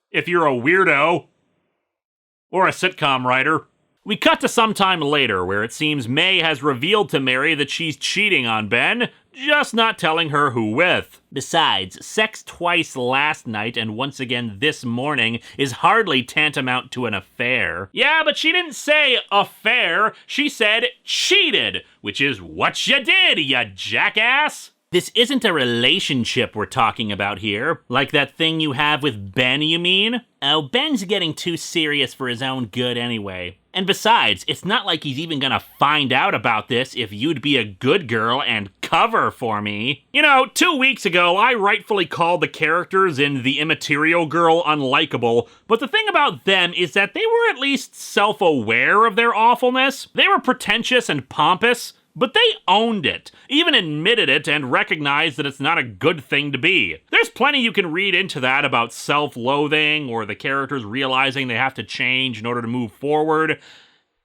If you're a weirdo. Or a sitcom writer. We cut to some time later where it seems May has revealed to Mary that she's cheating on Ben, just not telling her who with. Besides, sex twice last night and once again this morning is hardly tantamount to an affair. Yeah, but she didn't say affair, she said cheated, which is what you did, ya jackass. This isn't a relationship we're talking about here. Like that thing you have with Ben, you mean? Oh, Ben's getting too serious for his own good anyway. And besides, it's not like he's even gonna find out about this if you'd be a good girl and cover for me. You know, 2 weeks ago, I rightfully called the characters in The Immaterial Girl unlikable, but the thing about them is that they were at least self-aware of their awfulness. They were pretentious and pompous, but they owned it, even admitted it, and recognized that it's not a good thing to be. There's plenty you can read into that about self-loathing, or the characters realizing they have to change in order to move forward.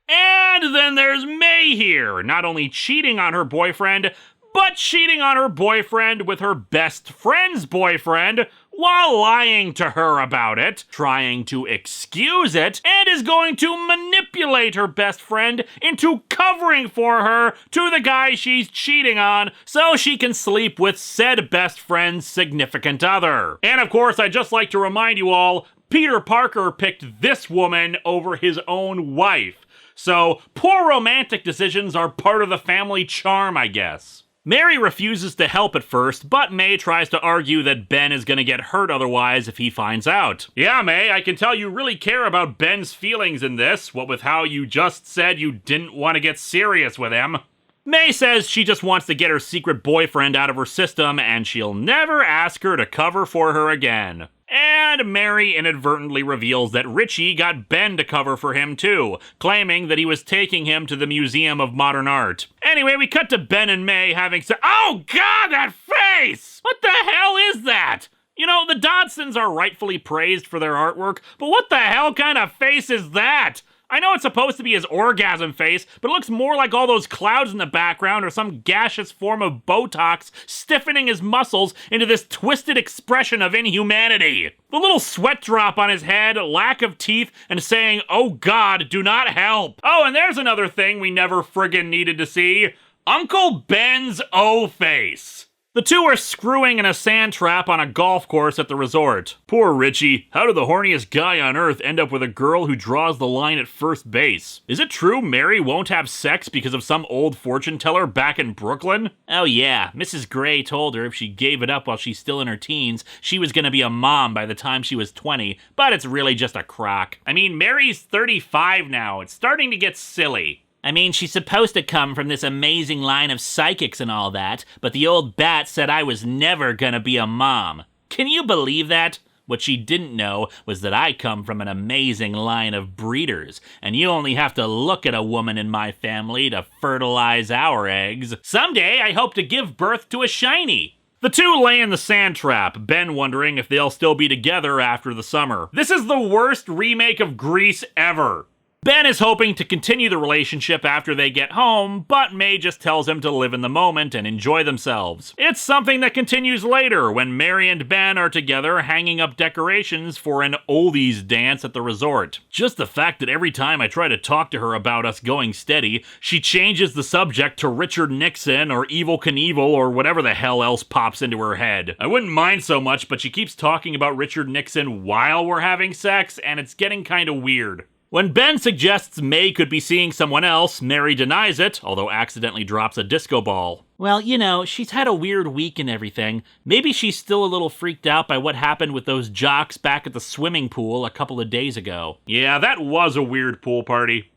And then there's May here, not only cheating on her boyfriend, but cheating on her boyfriend with her best friend's boyfriend, while lying to her about it, trying to excuse it, and is going to manipulate her best friend into covering for her to the guy she's cheating on so she can sleep with said best friend's significant other. And of course, I'd just like to remind you all, Peter Parker picked this woman over his own wife. So, poor romantic decisions are part of the family charm, I guess. Mary refuses to help at first, but May tries to argue that Ben is gonna get hurt otherwise if he finds out. Yeah, May, I can tell you really care about Ben's feelings in this, what with how you just said you didn't want to get serious with him. May says she just wants to get her secret boyfriend out of her system and she'll never ask her to cover for her again. And Mary inadvertently reveals that Richie got Ben to cover for him too, claiming that he was taking him to the Museum of Modern Art. Anyway, we cut to Ben and May having oh god, that face! What the hell is that? You know, the Dodsons are rightfully praised for their artwork, but what the hell kind of face is that? I know it's supposed to be his orgasm face, but it looks more like all those clouds in the background or some gaseous form of Botox stiffening his muscles into this twisted expression of inhumanity. The little sweat drop on his head, lack of teeth, and saying, "Oh God, do not help." Oh, and there's another thing we never friggin' needed to see. Uncle Ben's O-face. The two are screwing in a sand trap on a golf course at the resort. Poor Richie. How did the horniest guy on earth end up with a girl who draws the line at first base? Is it true Mary won't have sex because of some old fortune teller back in Brooklyn? Oh yeah, Mrs. Gray told her if she gave it up while she's still in her teens, she was gonna be a mom by the time she was 20, but it's really just a crock. I mean, Mary's 35 now. It's starting to get silly. I mean, she's supposed to come from this amazing line of psychics and all that, but the old bat said I was never gonna be a mom. Can you believe that? What she didn't know was that I come from an amazing line of breeders, and you only have to look at a woman in my family to fertilize our eggs. Someday, I hope to give birth to a shiny. The two lay in the sand trap, Ben wondering if they'll still be together after the summer. This is the worst remake of Grease ever. Ben is hoping to continue the relationship after they get home, but May just tells him to live in the moment and enjoy themselves. It's something that continues later when Mary and Ben are together hanging up decorations for an oldies dance at the resort. Just the fact that every time I try to talk to her about us going steady, she changes the subject to Richard Nixon or Evel Knievel or whatever the hell else pops into her head. I wouldn't mind so much, but she keeps talking about Richard Nixon while we're having sex, and it's getting kinda weird. When Ben suggests May could be seeing someone else, Mary denies it, although accidentally drops a disco ball. Well, you know, she's had a weird week and everything. Maybe she's still a little freaked out by what happened with those jocks back at the swimming pool a couple of days ago. Yeah, that was a weird pool party.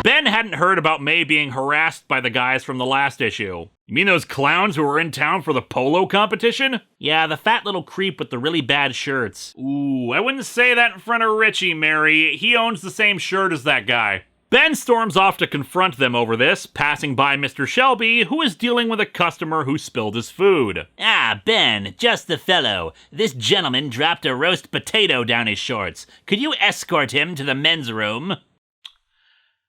Ben hadn't heard about May being harassed by the guys from the last issue. You mean those clowns who were in town for the polo competition? Yeah, the fat little creep with the really bad shirts. Ooh, I wouldn't say that in front of Richie, Mary. He owns the same shirt as that guy. Ben storms off to confront them over this, passing by Mr. Shelby, who is dealing with a customer who spilled his food. Ah, Ben, just the fellow. This gentleman dropped a roast potato down his shorts. Could you escort him to the men's room?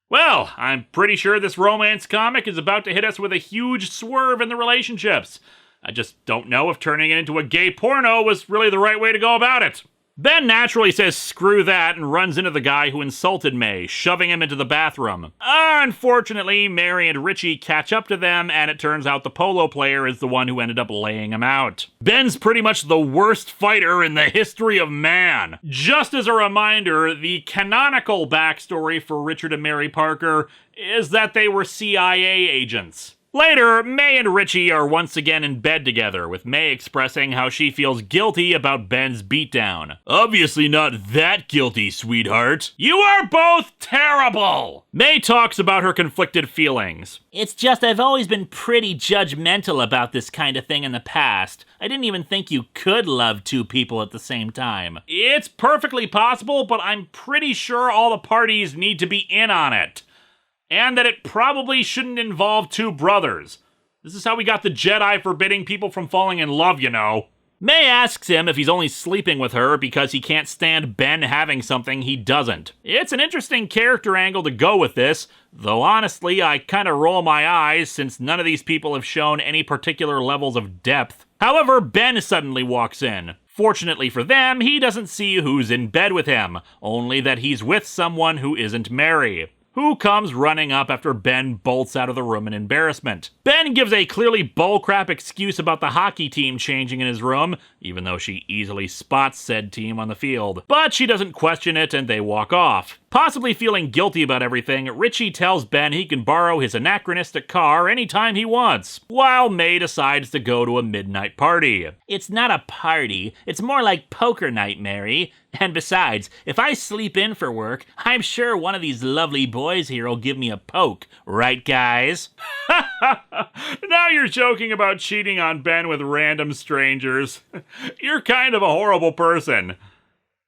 Well, I'm pretty sure this romance comic is about to hit us with a huge swerve in the relationships. I just don't know if turning it into a gay porno was really the right way to go about it. Ben naturally says screw that and runs into the guy who insulted May, shoving him into the bathroom. Unfortunately, Mary and Richie catch up to them, and it turns out the polo player is the one who ended up laying him out. Ben's pretty much the worst fighter in the history of man. Just as a reminder, the canonical backstory for Richard and Mary Parker is that they were CIA agents. Later, May and Richie are once again in bed together, with May expressing how she feels guilty about Ben's beatdown. Obviously not that guilty, sweetheart. You are both terrible! May talks about her conflicted feelings. It's just I've always been pretty judgmental about this kind of thing in the past. I didn't even think you could love two people at the same time. It's perfectly possible, but I'm pretty sure all the parties need to be in on it. And that it probably shouldn't involve two brothers. This is how we got the Jedi forbidding people from falling in love, you know. May asks him if he's only sleeping with her because he can't stand Ben having something he doesn't. It's an interesting character angle to go with this, though honestly, I kinda roll my eyes since none of these people have shown any particular levels of depth. However, Ben suddenly walks in. Fortunately for them, he doesn't see who's in bed with him, only that he's with someone who isn't Mary, who comes running up after Ben bolts out of the room in embarrassment. Ben gives a clearly bullcrap excuse about the hockey team changing in his room, even though she easily spots said team on the field. But she doesn't question it and they walk off. Possibly feeling guilty about everything, Richie tells Ben he can borrow his anachronistic car anytime he wants, while May decides to go to a midnight party. It's not a party, it's more like poker night, Mary. And besides, if I sleep in for work, I'm sure one of these lovely boys here will give me a poke. Right, guys? Now you're joking about cheating on Ben with random strangers. You're kind of a horrible person.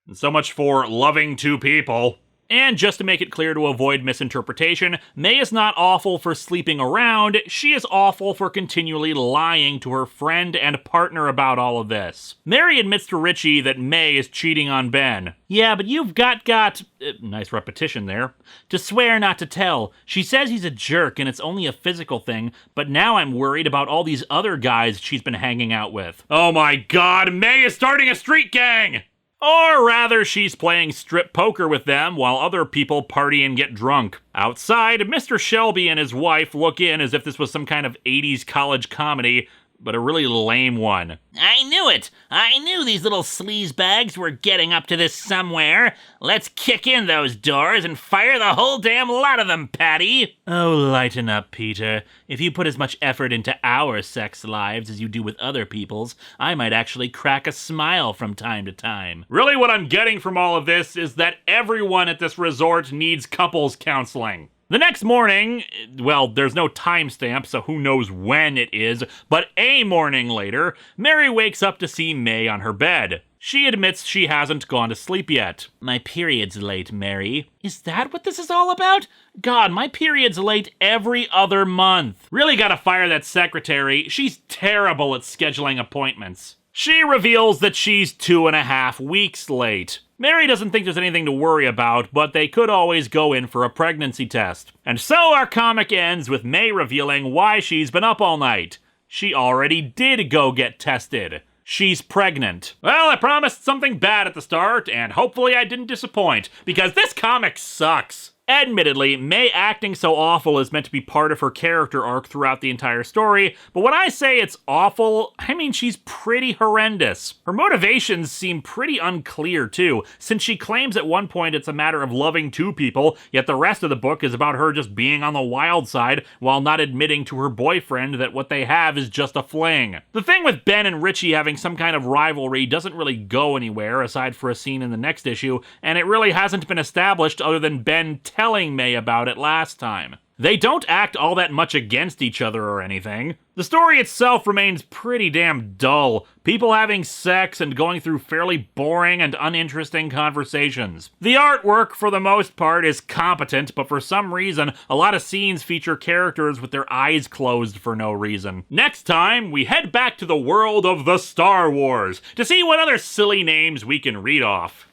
And so much for loving two people. And just to make it clear to avoid misinterpretation, May is not awful for sleeping around, she is awful for continually lying to her friend and partner about all of this. Mary admits to Richie that May is cheating on Ben. Yeah, but you've got, nice repetition there. to swear not to tell. She says he's a jerk and it's only a physical thing, but now I'm worried about all these other guys she's been hanging out with. Oh my god, May is starting a street gang! Or rather, she's playing strip poker with them while other people party and get drunk. Outside, Mr. Shelby and his wife look in as if this was some kind of 80s college comedy, but a really lame one. I knew it! I knew these little sleazebags were getting up to this somewhere. Let's kick in those doors and fire the whole damn lot of them, Patty! Oh, lighten up, Peter. If you put as much effort into our sex lives as you do with other people's, I might actually crack a smile from time to time. Really, what I'm getting from all of this is that everyone at this resort needs couples counseling. The next morning, well, there's no timestamp, so who knows when it is, but a morning later, Mary wakes up to see May on her bed. She admits she hasn't gone to sleep yet. My period's late, Mary. Is that what this is all about? God, my period's late every other month. Really gotta fire that secretary. She's terrible at scheduling appointments. She reveals that she's 2.5 weeks late. Mary doesn't think there's anything to worry about, but they could always go in for a pregnancy test. And so our comic ends with May revealing why she's been up all night. She already did go get tested. She's pregnant. Well, I promised something bad at the start, and hopefully I didn't disappoint, because this comic sucks. Admittedly, May acting so awful is meant to be part of her character arc throughout the entire story, but when I say it's awful, I mean she's pretty horrendous. Her motivations seem pretty unclear too, since she claims at one point it's a matter of loving two people, yet the rest of the book is about her just being on the wild side while not admitting to her boyfriend that what they have is just a fling. The thing with Ben and Richie having some kind of rivalry doesn't really go anywhere aside for a scene in the next issue, and it really hasn't been established other than Ben telling May about it last time. They don't act all that much against each other or anything. The story itself remains pretty damn dull, people having sex and going through fairly boring and uninteresting conversations. The artwork, for the most part, is competent, but for some reason, a lot of scenes feature characters with their eyes closed for no reason. Next time, we head back to the world of the Star Wars to see what other silly names we can read off.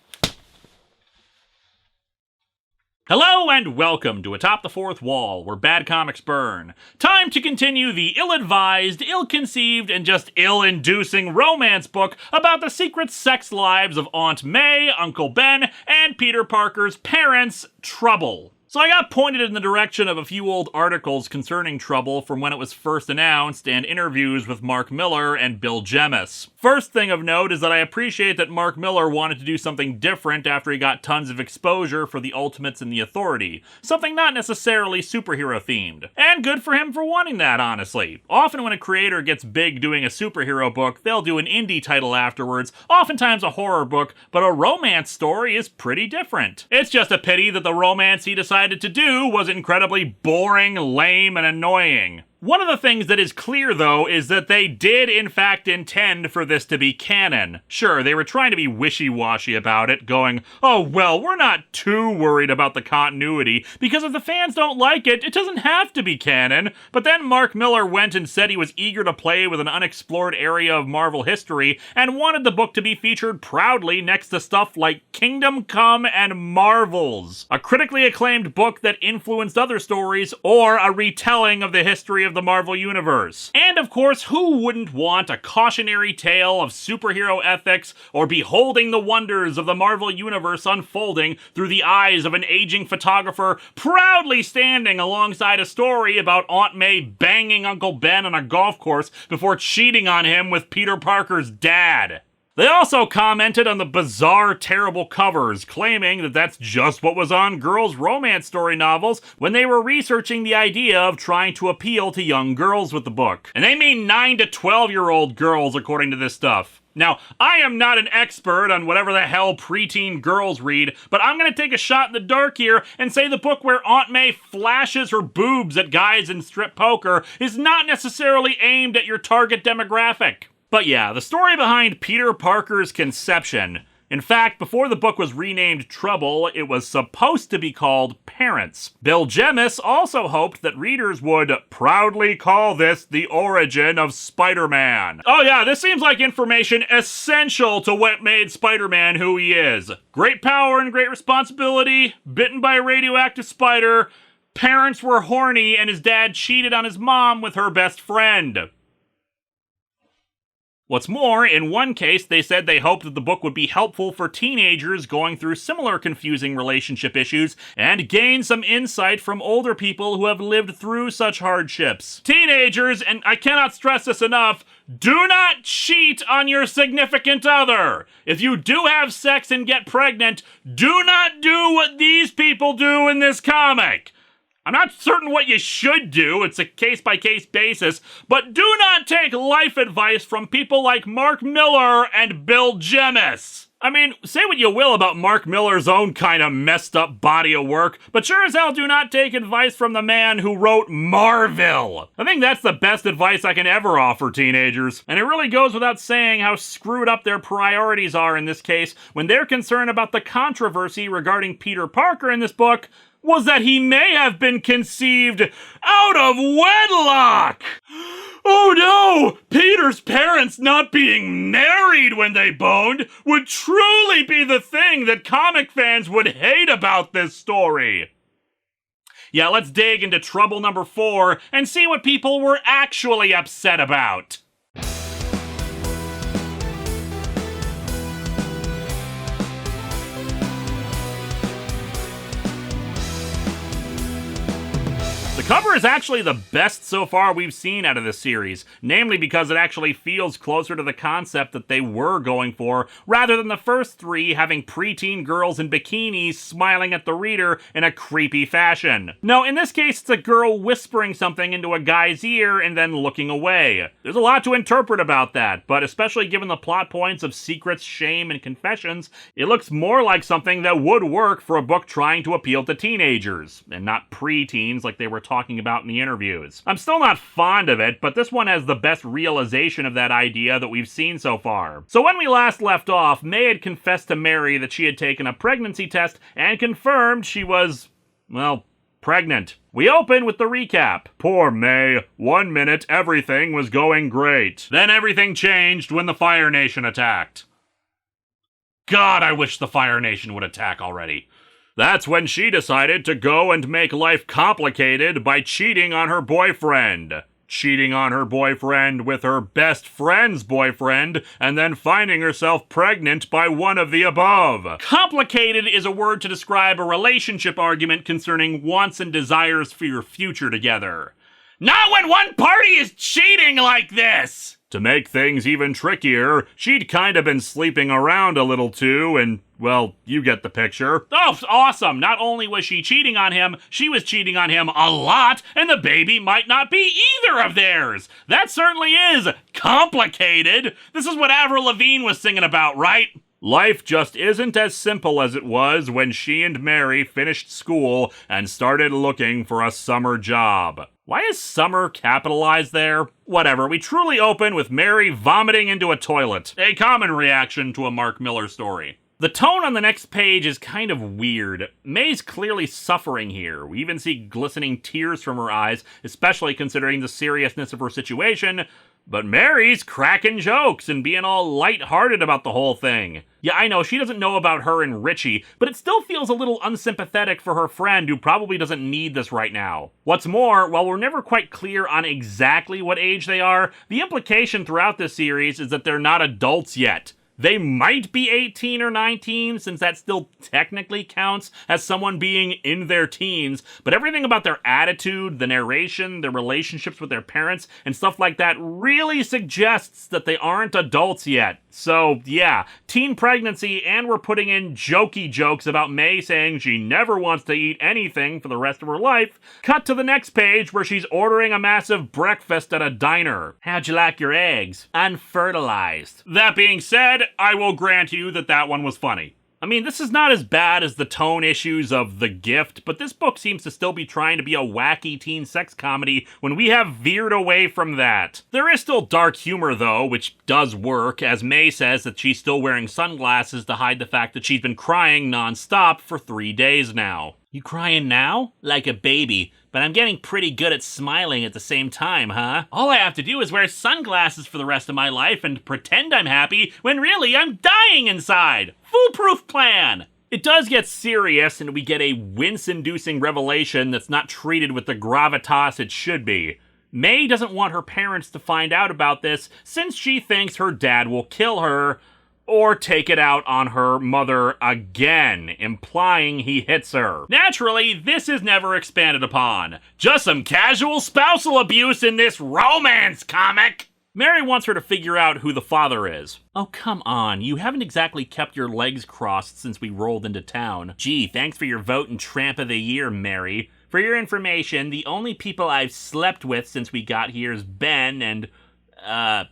Hello and welcome to Atop the Fourth Wall, where bad comics burn. Time to continue the ill-advised, ill-conceived, and just ill-inducing romance book about the secret sex lives of Aunt May, Uncle Ben, and Peter Parker's parents, Trouble. So I got pointed in the direction of a few old articles concerning Trouble from when it was first announced and interviews with Mark Millar and Bill Jemas. First thing of note is that I appreciate that Mark Millar wanted to do something different after he got tons of exposure for the Ultimates and the Authority, something not necessarily superhero themed. And good for him for wanting that, honestly. Often when a creator gets big doing a superhero book, they'll do an indie title afterwards, oftentimes a horror book, but a romance story is pretty different. It's just a pity that the romance he decided to do was incredibly boring, lame, and annoying. One of the things that is clear, though, is that they did in fact intend for this to be canon. Sure, they were trying to be wishy-washy about it, going, oh well, we're not too worried about the continuity, because if the fans don't like it, it doesn't have to be canon. But then Mark Millar went and said he was eager to play with an unexplored area of Marvel history, and wanted the book to be featured proudly next to stuff like Kingdom Come and Marvels, a critically acclaimed book that influenced other stories, or a retelling of the history of the Marvel Universe. And of course, who wouldn't want a cautionary tale of superhero ethics or beholding the wonders of the Marvel Universe unfolding through the eyes of an aging photographer proudly standing alongside a story about Aunt May banging Uncle Ben on a golf course before cheating on him with Peter Parker's dad? They also commented on the bizarre, terrible covers, claiming that that's just what was on girls' romance story novels when they were researching the idea of trying to appeal to young girls with the book. And they mean 9 to 12-year-old girls, according to this stuff. Now, I am not an expert on whatever the hell preteen girls read, but I'm gonna take a shot in the dark here and say the book where Aunt May flashes her boobs at guys in strip poker is not necessarily aimed at your target demographic. But yeah, the story behind Peter Parker's conception. In fact, before the book was renamed Trouble, it was supposed to be called Parents. Bill Jemas also hoped that readers would proudly call this the origin of Spider-Man. Oh yeah, this seems like information essential to what made Spider-Man who he is. Great power and great responsibility, bitten by a radioactive spider, parents were horny, and his dad cheated on his mom with her best friend. What's more, in one case, they said they hoped that the book would be helpful for teenagers going through similar confusing relationship issues and gain some insight from older people who have lived through such hardships. Teenagers, and I cannot stress this enough, do not cheat on your significant other. If you do have sex and get pregnant, do not do what these people do in this comic. I'm not certain what you should do, it's a case-by-case basis, but do not take life advice from people like Mark Millar and Bill Jemas. I mean, say what you will about Mark Millar's own kind of messed up body of work, but sure as hell do not take advice from the man who wrote Marvel. I think that's the best advice I can ever offer teenagers, and it really goes without saying how screwed up their priorities are in this case when they're concerned about the controversy regarding Peter Parker in this book was that he may have been conceived out of wedlock! Oh no! Peter's parents not being married when they boned would truly be the thing that comic fans would hate about this story. Yeah, let's dig into Trouble number 4 and see what people were actually upset about. cover is actually the best so far we've seen out of this series, namely because it actually feels closer to the concept that they were going for, rather than the first three having preteen girls in bikinis smiling at the reader in a creepy fashion. No, in this case, it's a girl whispering something into a guy's ear and then looking away. There's a lot to interpret about that, but especially given the plot points of secrets, shame, and confessions, it looks more like something that would work for a book trying to appeal to teenagers, and not preteens like they were talking about in the interviews. I'm still not fond of it, but this one has the best realization of that idea that we've seen so far. So when we last left off, May had confessed to Mary that she had taken a pregnancy test and confirmed she was, well, pregnant. We open with the recap. Poor May. 1 minute, everything was going great. Then everything changed when the Fire Nation attacked. God, I wish the Fire Nation would attack already. That's when she decided to go and make life complicated by cheating on her boyfriend. Cheating on her boyfriend with her best friend's boyfriend, and then finding herself pregnant by one of the above. Complicated is a word to describe a relationship argument concerning wants and desires for your future together. Not when one party is cheating like this! To make things even trickier, she'd kind of been sleeping around a little too, and, well, you get the picture. Oh, awesome! Not only was she cheating on him, she was cheating on him a lot, and the baby might not be either of theirs! That certainly is complicated! This is what Avril Lavigne was singing about, right? Life just isn't as simple as it was when she and Mary finished school and started looking for a summer job. Why is summer capitalized there? Whatever, we truly open with Mary vomiting into a toilet. A common reaction to a Mark Millar story. The tone on the next page is kind of weird. May's clearly suffering here. We even see glistening tears from her eyes, especially considering the seriousness of her situation. But Mary's cracking jokes and being all lighthearted about the whole thing. Yeah, I know, she doesn't know about her and Richie, but it still feels a little unsympathetic for her friend who probably doesn't need this right now. What's more, while we're never quite clear on exactly what age they are, the implication throughout this series is that they're not adults yet. They might be 18 or 19, since that still technically counts as someone being in their teens, but everything about their attitude, the narration, their relationships with their parents, and stuff like that really suggests that they aren't adults yet. So, yeah, teen pregnancy, and we're putting in jokey jokes about May saying she never wants to eat anything for the rest of her life. Cut to the next page where she's ordering a massive breakfast at a diner. How'd you like your eggs? Unfertilized. That being said, I will grant you that that one was funny. I mean, this is not as bad as the tone issues of The Gift, but this book seems to still be trying to be a wacky teen sex comedy when we have veered away from that. There is still dark humor, though, which does work, as May says that she's still wearing sunglasses to hide the fact that she's been crying non-stop for 3 days now. You crying now? Like a baby. But I'm getting pretty good at smiling at the same time, huh? All I have to do is wear sunglasses for the rest of my life and pretend I'm happy when really I'm dying inside. Foolproof plan! It does get serious, and we get a wince-inducing revelation that's not treated with the gravitas it should be. May doesn't want her parents to find out about this since she thinks her dad will kill her, or take it out on her mother again, implying he hits her. Naturally, this is never expanded upon. Just some casual spousal abuse in this romance comic! Mary wants her to figure out who the father is. Oh, come on, you haven't exactly kept your legs crossed since we rolled into town. Gee, thanks for your vote in Tramp of the Year, Mary. For your information, the only people I've slept with since we got here is Ben and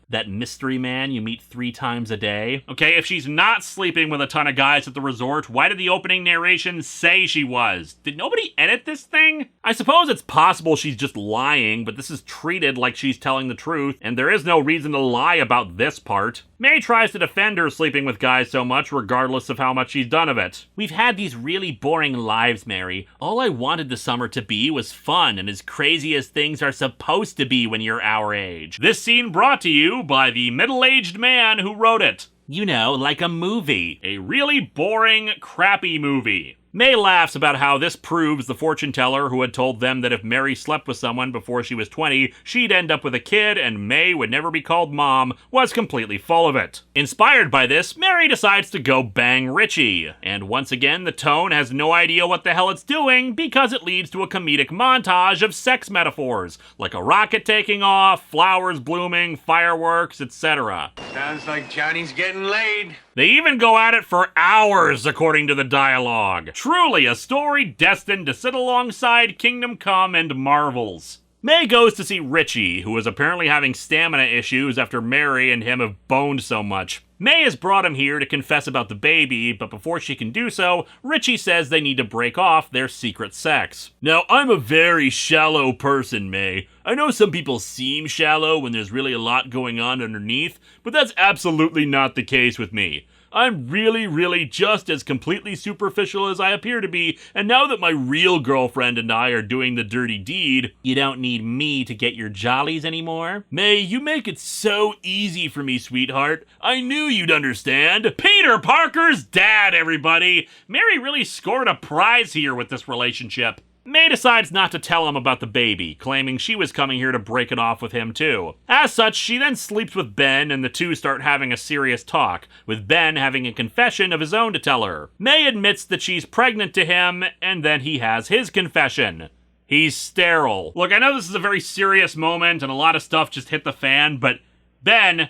that mystery man you meet 3 times a day. Okay, if she's not sleeping with a ton of guys at the resort, why did the opening narration say she was? Did nobody edit this thing? I suppose it's possible she's just lying, but this is treated like she's telling the truth, and there is no reason to lie about this part. May tries to defend her sleeping with guys so much, regardless of how much she's done of it. We've had these really boring lives, Mary. All I wanted the summer to be was fun and as crazy as things are supposed to be when you're our age. This scene brought to you by the middle-aged man who wrote it. You know, like a movie. A really boring, crappy movie. May laughs about how this proves the fortune teller who had told them that if Mary slept with someone before she was 20, she'd end up with a kid and May would never be called mom was completely full of it. Inspired by this, Mary decides to go bang Richie. And once again, the tone has no idea what the hell it's doing because it leads to a comedic montage of sex metaphors, like a rocket taking off, flowers blooming, fireworks, etc. Sounds like Johnny's getting laid. They even go at it for hours, according to the dialogue. Truly a story destined to sit alongside Kingdom Come and Marvels. May goes to see Richie, who is apparently having stamina issues after Mary and him have boned so much. May has brought him here to confess about the baby, but before she can do so, Richie says they need to break off their secret sex. Now, I'm a very shallow person, May. I know some people seem shallow when there's really a lot going on underneath, but that's absolutely not the case with me. I'm really just as completely superficial as I appear to be, and now that my real girlfriend and I are doing the dirty deed, you don't need me to get your jollies anymore? May, you make it so easy for me, sweetheart. I knew you'd understand. Peter Parker's dad, everybody! Mary really scored a prize here with this relationship. May decides not to tell him about the baby, claiming she was coming here to break it off with him too. As such, she then sleeps with Ben and the two start having a serious talk, with Ben having a confession of his own to tell her. May admits that she's pregnant to him, and then he has his confession. He's sterile. Look, I know this is a very serious moment and a lot of stuff just hit the fan, but Ben,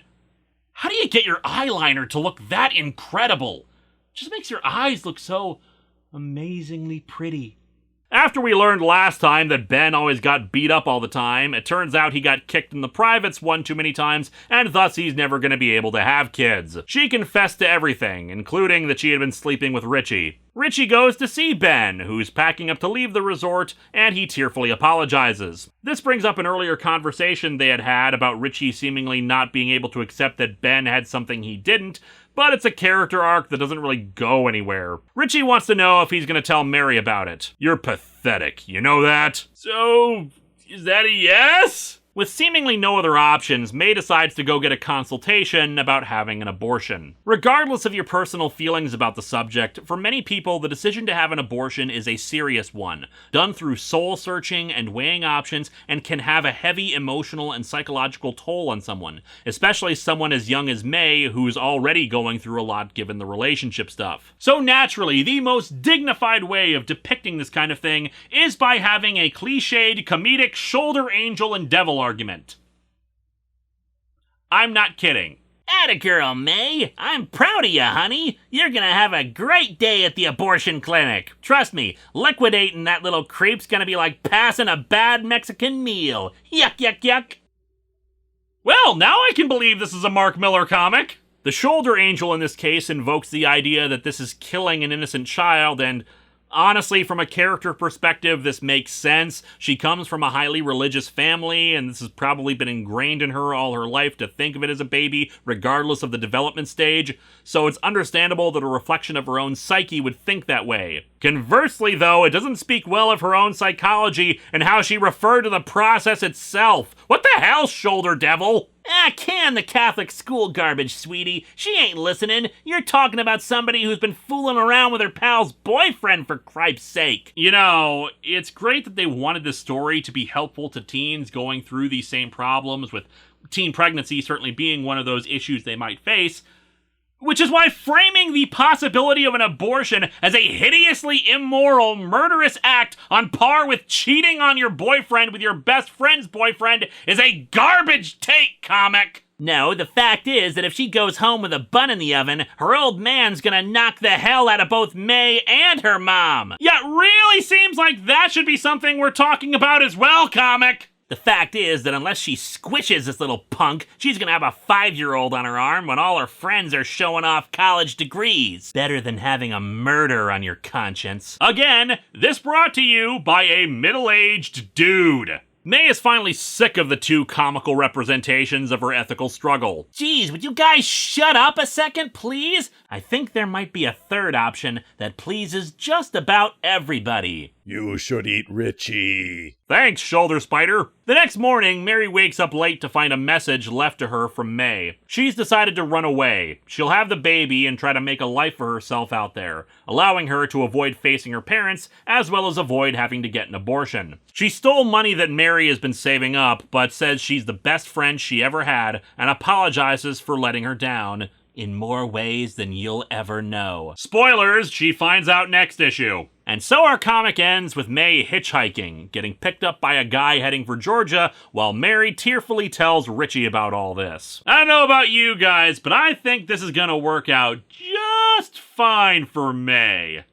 how do you get your eyeliner to look that incredible? It just makes your eyes look so amazingly pretty. After we learned last time that Ben always got beat up all the time, it turns out he got kicked in the privates one too many times, and thus he's never going to be able to have kids. She confessed to everything, including that she had been sleeping with Richie. Richie goes to see Ben, who's packing up to leave the resort, and he tearfully apologizes. This brings up an earlier conversation they had had about Richie seemingly not being able to accept that Ben had something he didn't, but it's a character arc that doesn't really go anywhere. Richie wants to know if he's gonna tell Mary about it. You're pathetic, you know that? So, is that a yes? With seemingly no other options, May decides to go get a consultation about having an abortion. Regardless of your personal feelings about the subject, for many people, the decision to have an abortion is a serious one, done through soul-searching and weighing options, and can have a heavy emotional and psychological toll on someone, especially someone as young as May, who's already going through a lot given the relationship stuff. So naturally, the most dignified way of depicting this kind of thing is by having a cliched, comedic shoulder angel and devil argument. I'm not kidding. Atta girl, May. I'm proud of you, honey. You're gonna have a great day at the abortion clinic. Trust me, liquidating that little creep's gonna be like passing a bad Mexican meal. Yuck, yuck, yuck. Well, now I can believe this is a Mark Millar comic. The shoulder angel in this case invokes the idea that this is killing an innocent child, and honestly, from a character perspective, this makes sense. She comes from a highly religious family, and this has probably been ingrained in her all her life to think of it as a baby, regardless of the development stage, so it's understandable that a reflection of her own psyche would think that way. Conversely, though, it doesn't speak well of her own psychology and how she referred to the process itself. What the hell, shoulder devil? Can the Catholic school garbage, sweetie. She ain't listening. You're talking about somebody who's been fooling around with her pal's boyfriend, for cripe's sake. You know, it's great that they wanted this story to be helpful to teens going through these same problems, with teen pregnancy certainly being one of those issues they might face. Which is why framing the possibility of an abortion as a hideously immoral, murderous act on par with cheating on your boyfriend with your best friend's boyfriend is a garbage take, comic! No, the fact is that if she goes home with a bun in the oven, her old man's gonna knock the hell out of both May and her mom. Yeah, it really seems like that should be something we're talking about as well, comic! The fact is that unless she squishes this little punk, she's gonna have a 5-year-old on her arm when all her friends are showing off college degrees. Better than having a murder on your conscience. Again, this brought to you by a middle-aged dude. May is finally sick of the two comical representations of her ethical struggle. Geez, would you guys shut up a second, please? I think there might be a third option that pleases just about everybody. You should eat Richie. Thanks, Shoulder Spider. The next morning, Mary wakes up late to find a message left to her from May. She's decided to run away. She'll have the baby and try to make a life for herself out there, allowing her to avoid facing her parents, as well as avoid having to get an abortion. She stole money that Mary has been saving up, but says she's the best friend she ever had, and apologizes for letting her down in more ways than you'll ever know. Spoilers, she finds out next issue. And so our comic ends with May hitchhiking, getting picked up by a guy heading for Georgia, while Mary tearfully tells Richie about all this. I don't know about you guys, but I think this is gonna work out just fine for May.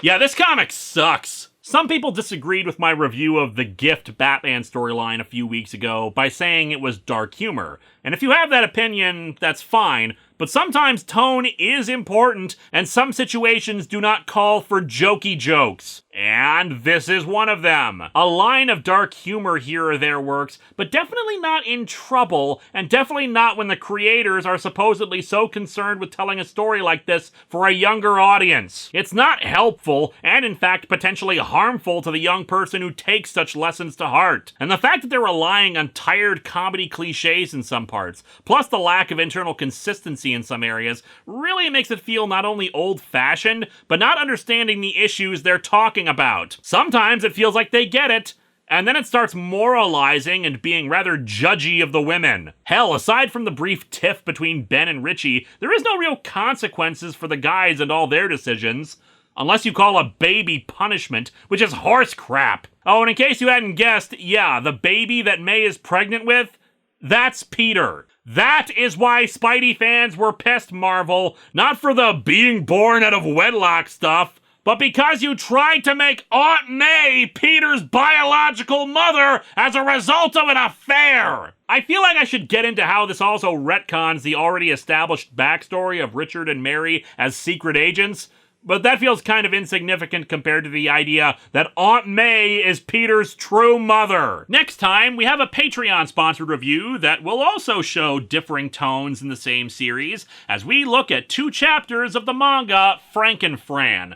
Yeah, this comic sucks. Some people disagreed with my review of the Gift Batman storyline a few weeks ago by saying it was dark humor. And if you have that opinion, that's fine, but sometimes tone is important, and some situations do not call for jokey jokes. And this is one of them. A line of dark humor here or there works, but definitely not in Trouble, and definitely not when the creators are supposedly so concerned with telling a story like this for a younger audience. It's not helpful, and in fact potentially harmful to the young person who takes such lessons to heart. And the fact that they're relying on tired comedy cliches in some parts, plus the lack of internal consistency in some areas, really makes it feel not only old-fashioned, but not understanding the issues they're talking about. Sometimes it feels like they get it, and then it starts moralizing and being rather judgy of the women. Hell, aside from the brief tiff between Ben and Richie, there is no real consequences for the guys and all their decisions. Unless you call a baby punishment, which is horse crap. Oh, and in case you hadn't guessed, yeah, the baby that May is pregnant with, that's Peter. That is why Spidey fans were pissed, Marvel, not for the being born out of wedlock stuff, but because you tried to make Aunt May Peter's biological mother as a result of an affair. I feel like I should get into how this also retcons the already established backstory of Richard and Mary as secret agents, but that feels kind of insignificant compared to the idea that Aunt May is Peter's true mother. Next time, we have a Patreon-sponsored review that will also show differing tones in the same series as we look at 2 chapters of the manga Frankenfran.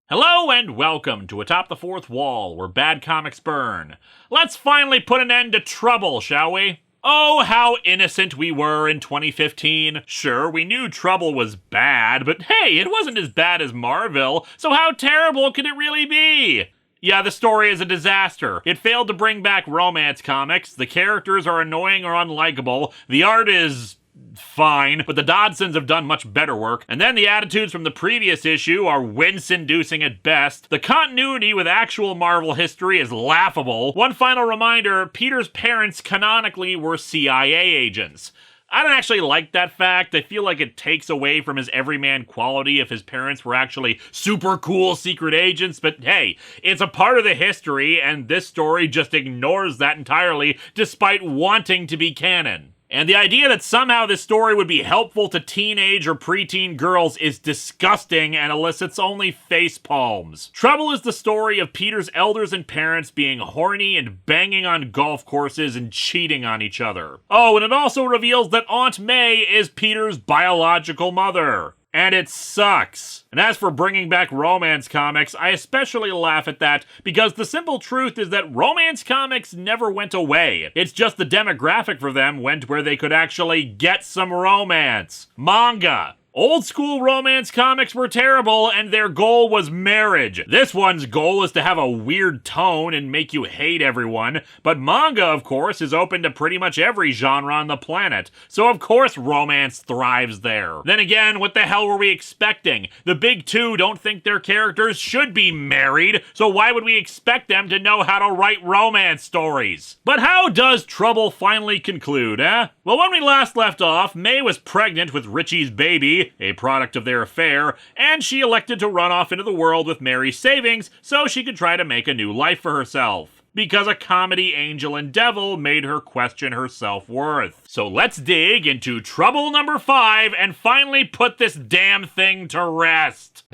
Hello and welcome to Atop the Fourth Wall, where bad comics burn. Let's finally put an end to Trouble, shall we? Oh, how innocent we were in 2015. Sure, we knew Trouble was bad, but hey, it wasn't as bad as Marvel, so how terrible could it really be? Yeah, the story is a disaster. It failed to bring back romance comics, the characters are annoying or unlikable, the art is fine, but the Dodsons have done much better work, and then the attitudes from the previous issue are wince-inducing at best. The continuity with actual Marvel history is laughable. One final reminder, Peter's parents canonically were CIA agents. I don't actually like that fact. I feel like it takes away from his everyman quality if his parents were actually super cool secret agents, but hey, it's a part of the history, and this story just ignores that entirely, despite wanting to be canon. And the idea that somehow this story would be helpful to teenage or preteen girls is disgusting and elicits only face palms. Trouble is the story of Peter's elders and parents being horny and banging on golf courses and cheating on each other. Oh, and it also reveals that Aunt May is Peter's biological mother. And it sucks. And as for bringing back romance comics, I especially laugh at that because the simple truth is that romance comics never went away. It's just the demographic for them went where they could actually get some romance. Manga. Old school romance comics were terrible and their goal was marriage. This one's goal is to have a weird tone and make you hate everyone, but manga, of course, is open to pretty much every genre on the planet, so of course romance thrives there. Then again, what the hell were we expecting? The big two don't think their characters should be married, so why would we expect them to know how to write romance stories? But how does Trouble finally conclude, eh? Well, when we last left off, May was pregnant with Richie's baby, a product of their affair, and she elected to run off into the world with Mary's savings so she could try to make a new life for herself. Because a comedy angel and devil made her question her self-worth. So let's dig into Trouble number 5 and finally put this damn thing to rest.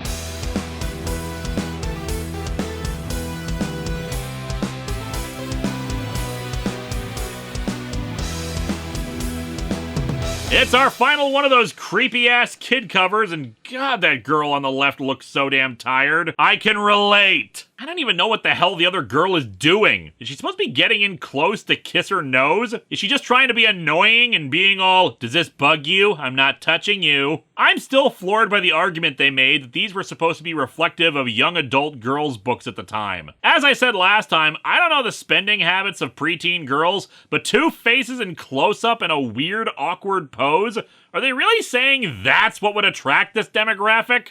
It's our final one of those creepy-ass kid covers, and God, that girl on the left looks so damn tired. I can relate. I don't even know what the hell the other girl is doing. Is she supposed to be getting in close to kiss her nose? Is she just trying to be annoying and being all, does this bug you? I'm not touching you. I'm still floored by the argument they made that these were supposed to be reflective of young adult girls' books at the time. As I said last time, I don't know the spending habits of preteen girls, but two faces in close-up in a weird, awkward pose? Are they really saying that's what would attract this demographic?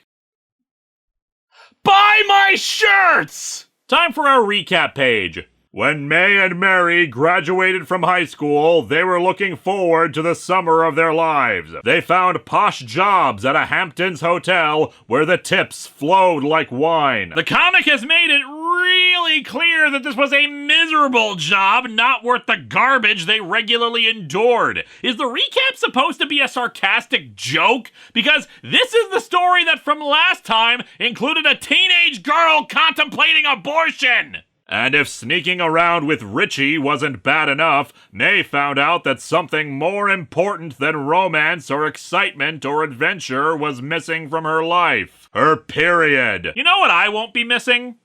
Buy my shirts! Time for our recap page. When May and Mary graduated from high school, they were looking forward to the summer of their lives. They found posh jobs at a Hamptons hotel where the tips flowed like wine. The comic has made it really clear that this was a miserable job, not worth the garbage they regularly endured. Is the recap supposed to be a sarcastic joke? Because this is the story that from last time included a teenage girl contemplating abortion. And if sneaking around with Richie wasn't bad enough, May found out that something more important than romance or excitement or adventure was missing from her life. Her period. You know what I won't be missing?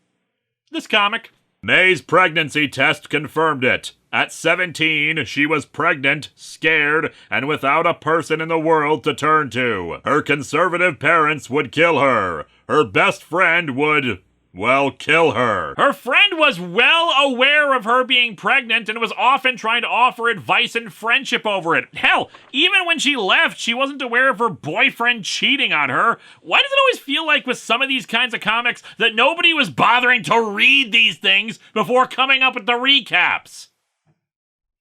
This comic. May's pregnancy test confirmed it. At 17, she was pregnant, scared, and without a person in the world to turn to. Her conservative parents would kill her. Her best friend would... well, kill her. Her friend was well aware of her being pregnant and was often trying to offer advice and friendship over it. Hell, even when she left, she wasn't aware of her boyfriend cheating on her. Why does it always feel like with some of these kinds of comics that nobody was bothering to read these things before coming up with the recaps?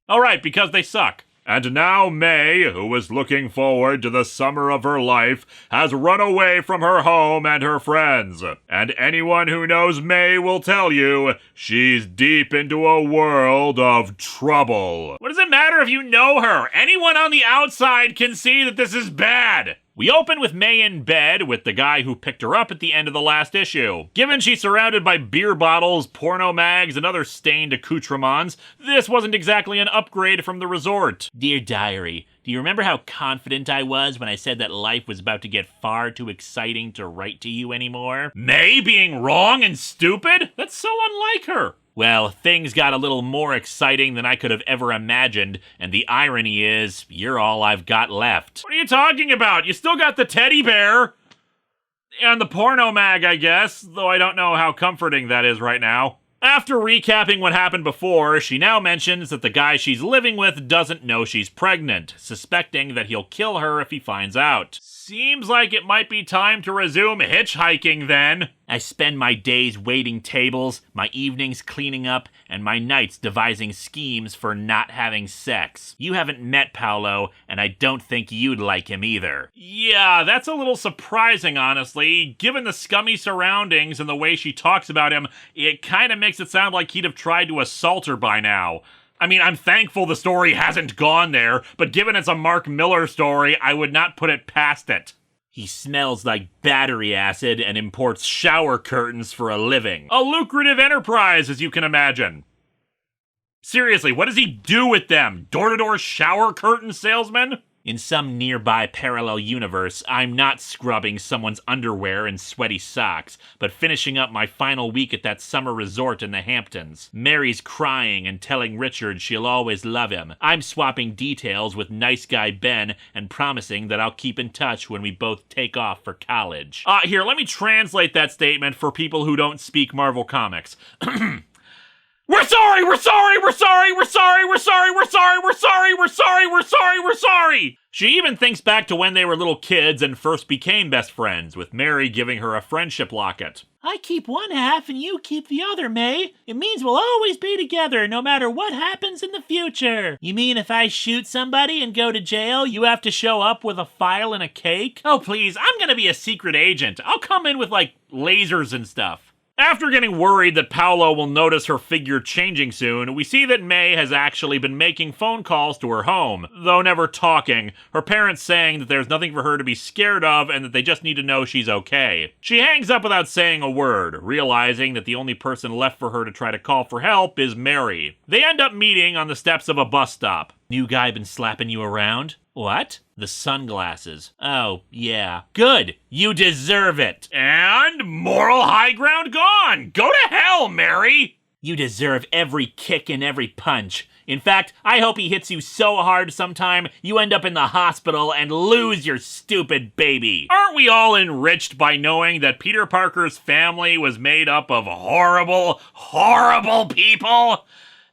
All right, because they suck. And now May, who was looking forward to the summer of her life, has run away from her home and her friends. And anyone who knows May will tell you she's deep into a world of trouble. What does it matter if you know her? Anyone on the outside can see that this is bad. We open with May in bed with the guy who picked her up at the end of the last issue. Given she's surrounded by beer bottles, porno mags, and other stained accoutrements, this wasn't exactly an upgrade from the resort. Dear Diary, do you remember how confident I was when I said that life was about to get far too exciting to write to you anymore? May being wrong and stupid? That's so unlike her. Well, things got a little more exciting than I could have ever imagined, and the irony is, you're all I've got left. What are you talking about? You still got the teddy bear. And the porno mag, I guess, though I don't know how comforting that is right now. After recapping what happened before, she now mentions that the guy she's living with doesn't know she's pregnant, suspecting that he'll kill her if he finds out. Seems like it might be time to resume hitchhiking then. I spend my days waiting tables, my evenings cleaning up, and my nights devising schemes for not having sex. You haven't met Paolo, and I don't think you'd like him either. Yeah, that's a little surprising, honestly. Given the scummy surroundings and the way she talks about him, it kind of makes it sound like he'd have tried to assault her by now. I mean, I'm thankful the story hasn't gone there, but given it's a Mark Millar story, I would not put it past it. He smells like battery acid and imports shower curtains for a living. A lucrative enterprise, as you can imagine. Seriously, what does he do with them? Door-to-door shower curtain salesman? In some nearby parallel universe, I'm not scrubbing someone's underwear and sweaty socks, but finishing up my final week at that summer resort in the Hamptons. Mary's crying and telling Richard she'll always love him. I'm swapping details with nice guy Ben and promising that I'll keep in touch when we both take off for college. Here, let me translate that statement for people who don't speak Marvel Comics. We're sorry, we're sorry, we're sorry, we're sorry, we're sorry, we're sorry, we're sorry, we're sorry, we're sorry, we're sorry. She even thinks back to when they were little kids and first became best friends, with Mary giving her a friendship locket. I keep one half and you keep the other, May. It means we'll always be together no matter what happens in the future. You mean if I shoot somebody and go to jail, you have to show up with a file and a cake? Oh please, I'm gonna be a secret agent. I'll come in with like lasers and stuff. After getting worried that Paolo will notice her figure changing soon, we see that May has actually been making phone calls to her home, though never talking, her parents saying that there's nothing for her to be scared of and that they just need to know she's okay. She hangs up without saying a word, realizing that the only person left for her to try to call for help is Mary. They end up meeting on the steps of a bus stop. New guy been slapping you around? What? The sunglasses. Oh, yeah. Good. You deserve it. And moral high ground gone. Go to hell, Mary. You deserve every kick and every punch. In fact, I hope he hits you so hard sometime you end up in the hospital and lose your stupid baby. Aren't we all enriched by knowing that Peter Parker's family was made up of horrible, horrible people?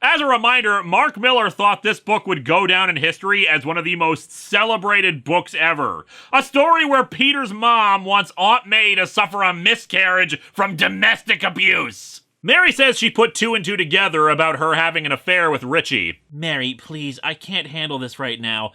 As a reminder, Mark Millar thought this book would go down in history as one of the most celebrated books ever. A story where Peter's mom wants Aunt May to suffer a miscarriage from domestic abuse. Mary says she put two and two together about her having an affair with Richie. Mary, please, I can't handle this right now.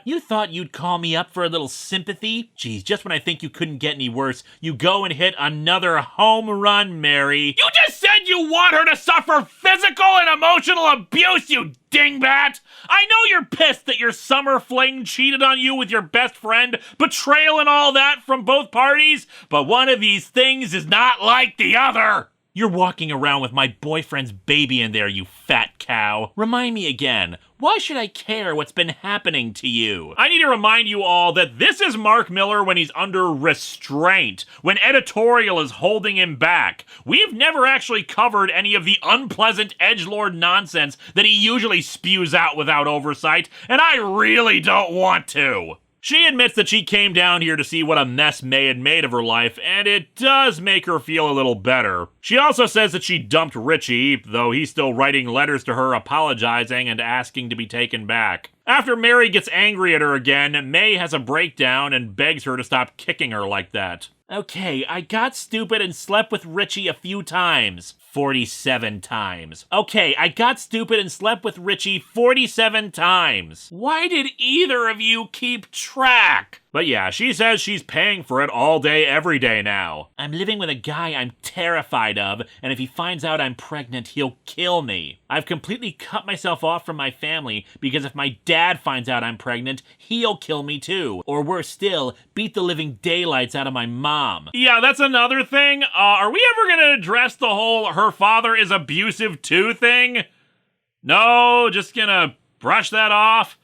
You thought you'd call me up for a little sympathy? Geez, just when I think you couldn't get any worse, you go and hit another home run, Mary. You just said you want her to suffer physical and emotional abuse, you dingbat! I know you're pissed that your summer fling cheated on you with your best friend, betrayal and all that from both parties, but one of these things is not like the other. You're walking around with my boyfriend's baby in there, you fat cow. Remind me again, why should I care what's been happening to you? I need to remind you all that this is Mark Millar when he's under restraint, when editorial is holding him back. We've never actually covered any of the unpleasant edgelord nonsense that he usually spews out without oversight, and I really don't want to. She admits that she came down here to see what a mess May had made of her life, and it does make her feel a little better. She also says that she dumped Richie, though he's still writing letters to her apologizing and asking to be taken back. After Mary gets angry at her again, May has a breakdown and begs her to stop kicking her like that. Okay, I got stupid and slept with Richie a few times. 47 times. Okay, I got stupid and slept with Richie 47 times. Why did either of you keep track? But yeah, she says she's paying for it all day, every day now. I'm living with a guy I'm terrified of, and if he finds out I'm pregnant, he'll kill me. I've completely cut myself off from my family because if my dad finds out I'm pregnant, he'll kill me too. Or worse still, beat the living daylights out of my mom. Yeah, that's another thing. Are we ever gonna address the whole her father is abusive too thing? No, just gonna brush that off?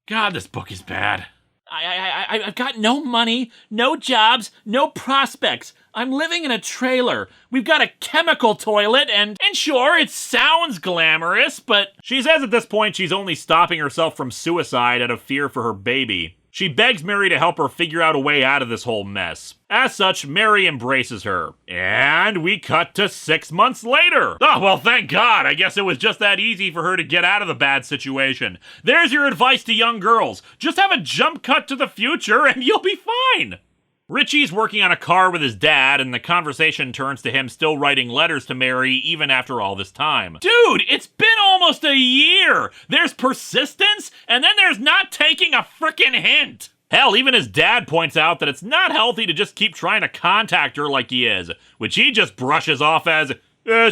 God, this book is bad. I've got no money, no jobs, no prospects. I'm living in a trailer. We've got a chemical toilet and sure, it sounds glamorous, but she says at this point she's only stopping herself from suicide out of fear for her baby. She begs Mary to help her figure out a way out of this whole mess. As such, Mary embraces her. And we cut to 6 months later. Oh, well, thank God. I guess it was just that easy for her to get out of the bad situation. There's your advice to young girls. Just have a jump cut to the future and you'll be fine. Richie's working on a car with his dad, and the conversation turns to him still writing letters to Mary even after all this time. Dude, it's been almost a year! There's persistence, and then there's not taking a frickin' hint! Hell, even his dad points out that it's not healthy to just keep trying to contact her like he is, which he just brushes off as,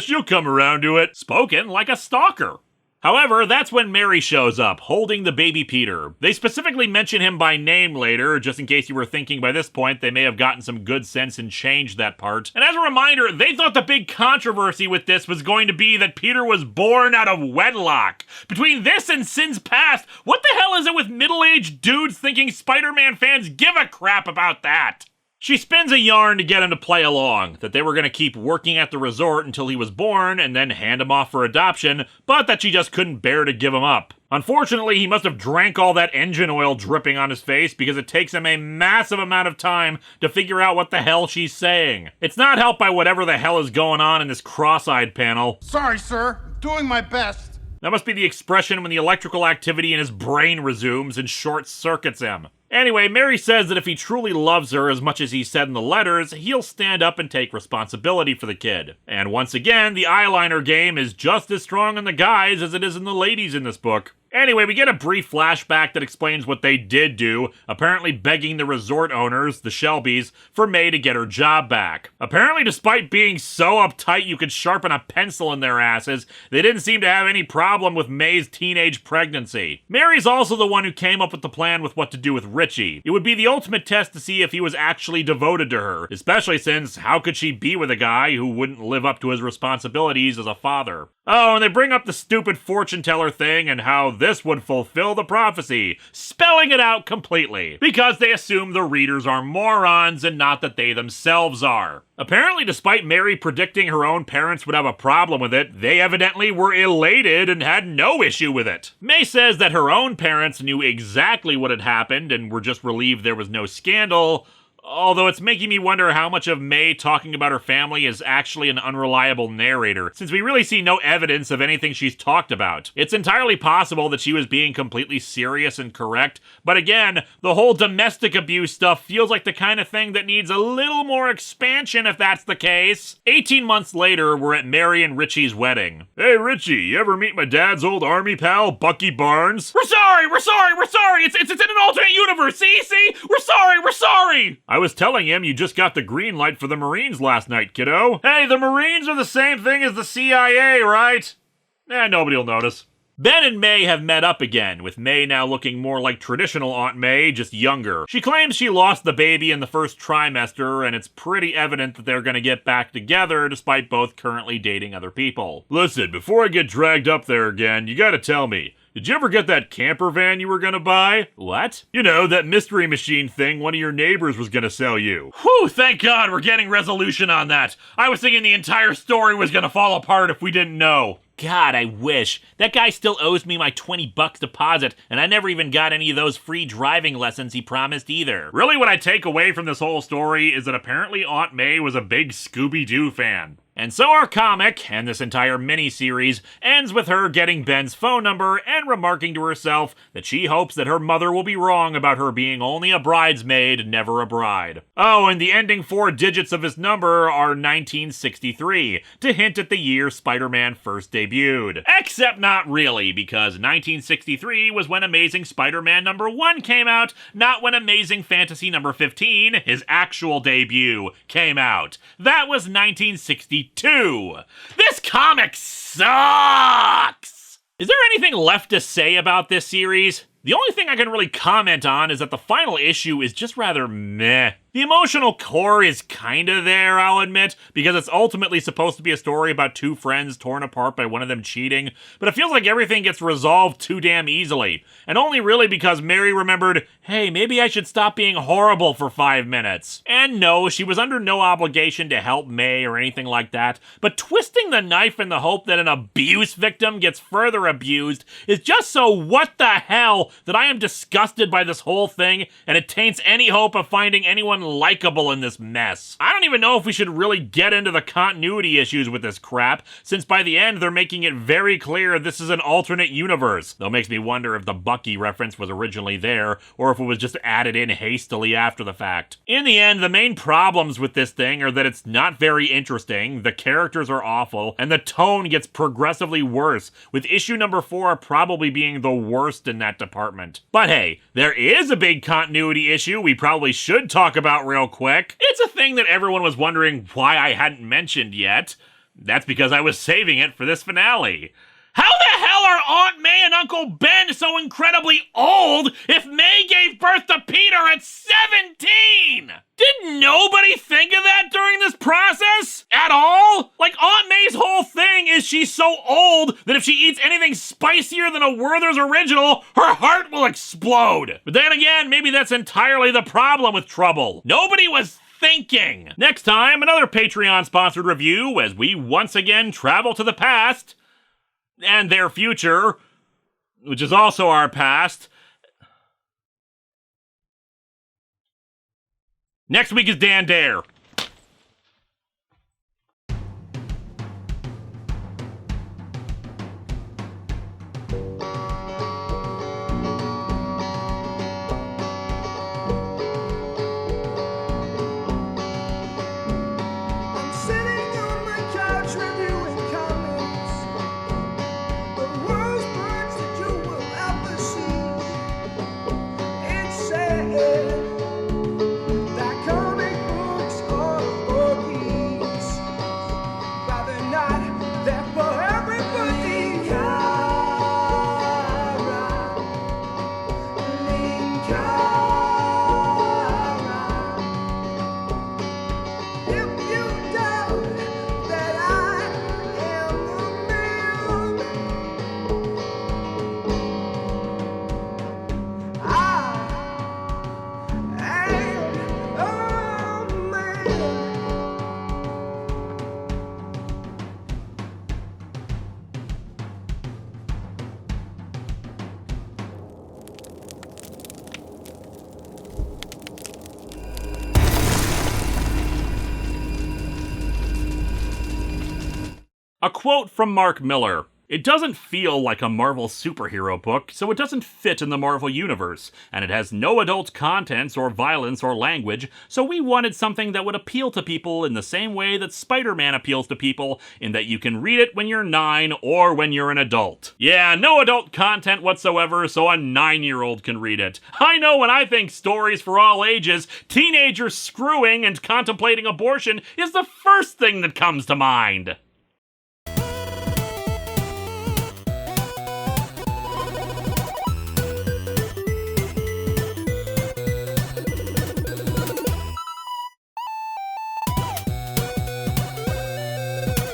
she'll come around to it, spoken like a stalker. However, that's when Mary shows up, holding the baby Peter. They specifically mention him by name later, just in case you were thinking by this point they may have gotten some good sense and changed that part. And as a reminder, they thought the big controversy with this was going to be that Peter was born out of wedlock. Between this and Sins Past, what the hell is it with middle-aged dudes thinking Spider-Man fans give a crap about that? She spins a yarn to get him to play along, that they were going to keep working at the resort until he was born and then hand him off for adoption, but that she just couldn't bear to give him up. Unfortunately, he must have drank all that engine oil dripping on his face because it takes him a massive amount of time to figure out what the hell she's saying. It's not helped by whatever the hell is going on in this cross-eyed panel. Sorry, sir. Doing my best. That must be the expression when the electrical activity in his brain resumes and short-circuits him. Anyway, Mary says that if he truly loves her as much as he said in the letters, he'll stand up and take responsibility for the kid. And once again, the eyeliner game is just as strong in the guys as it is in the ladies in this book. Anyway, we get a brief flashback that explains what they did do, apparently begging the resort owners, the Shelbys, for May to get her job back. Apparently, despite being so uptight you could sharpen a pencil in their asses, they didn't seem to have any problem with May's teenage pregnancy. Mary's also the one who came up with the plan with what to do with Richie. It would be the ultimate test to see if he was actually devoted to her, especially since how could she be with a guy who wouldn't live up to his responsibilities as a father? Oh, and they bring up the stupid fortune teller thing and how this would fulfill the prophecy, spelling it out completely, because they assume the readers are morons and not that they themselves are. Apparently, despite Mary predicting her own parents would have a problem with it, they evidently were elated and had no issue with it. May says that her own parents knew exactly what had happened and were just relieved there was no scandal, although it's making me wonder how much of May talking about her family is actually an unreliable narrator, since we really see no evidence of anything she's talked about. It's entirely possible that she was being completely serious and correct, but again, the whole domestic abuse stuff feels like the kind of thing that needs a little more expansion if that's the case. 18 months later, we're at Mary and Richie's wedding. Hey Richie, you ever meet my dad's old army pal, Bucky Barnes? We're sorry! It's in an alternate universe, see? We're sorry! I was telling him you just got the green light for the Marines last night, kiddo. Hey, the Marines are the same thing as the CIA, right? Nobody'll notice. Ben and May have met up again, with May now looking more like traditional Aunt May, just younger. She claims she lost the baby in the first trimester, and it's pretty evident that they're gonna get back together despite both currently dating other people. Listen, before I get dragged up there again, you gotta tell me, did you ever get that camper van you were gonna buy? What? You know, that mystery machine thing one of your neighbors was gonna sell you. Whew, thank God we're getting resolution on that. I was thinking the entire story was gonna fall apart if we didn't know. God, I wish. That guy still owes me my $20 deposit, and I never even got any of those free driving lessons he promised either. Really, what I take away from this whole story is that apparently Aunt May was a big Scooby-Doo fan. And so our comic, and this entire mini-series, ends with her getting Ben's phone number and remarking to herself that she hopes that her mother will be wrong about her being only a bridesmaid, never a bride. Oh, and the ending 4 digits of his number are 1963, to hint at the year Spider-Man first debuted. Except not really, because 1963 was when Amazing Spider-Man #1 came out, not when Amazing Fantasy #15, his actual debut, came out. That was 1962. This comic sucks! Is there anything left to say about this series? The only thing I can really comment on is that the final issue is just rather meh. The emotional core is kinda there, I'll admit, because it's ultimately supposed to be a story about two friends torn apart by one of them cheating, but it feels like everything gets resolved too damn easily, and only really because Mary remembered, hey, maybe I should stop being horrible for 5 minutes. And no, she was under no obligation to help May or anything like that, but twisting the knife in the hope that an abuse victim gets further abused is just so what the hell that I am disgusted by this whole thing, and it taints any hope of finding anyone likable in this mess. I don't even know if we should really get into the continuity issues with this crap, since by the end they're making it very clear this is an alternate universe. Though it makes me wonder if the Bucky reference was originally there, or if it was just added in hastily after the fact. In the end, the main problems with this thing are that it's not very interesting, the characters are awful, and the tone gets progressively worse, with issue #4 probably being the worst in that department. But hey, there is a big continuity issue we probably should talk about real quick. It's a thing that everyone was wondering why I hadn't mentioned yet. That's because I was saving it for this finale. How the hell are Aunt May and Uncle Ben so incredibly old if May gave birth to Peter at 17? Did nobody think of that during this process? At all? Like, Aunt May's whole thing is she's so old that if she eats anything spicier than a Werther's original, her heart will explode. But then again, maybe that's entirely the problem with Trouble. Nobody was thinking. Next time, another Patreon-sponsored review as we once again travel to the past and their future, which is also our past. Next week is Dan Dare. A quote from Mark Miller. It doesn't feel like a Marvel superhero book, so it doesn't fit in the Marvel universe, and it has no adult contents or violence or language, so we wanted something that would appeal to people in the same way that Spider-Man appeals to people, in that you can read it when you're 9 or when you're an adult. Yeah, no adult content whatsoever, so a 9-year-old can read it. I know when I think stories for all ages, teenagers screwing and contemplating abortion is the first thing that comes to mind.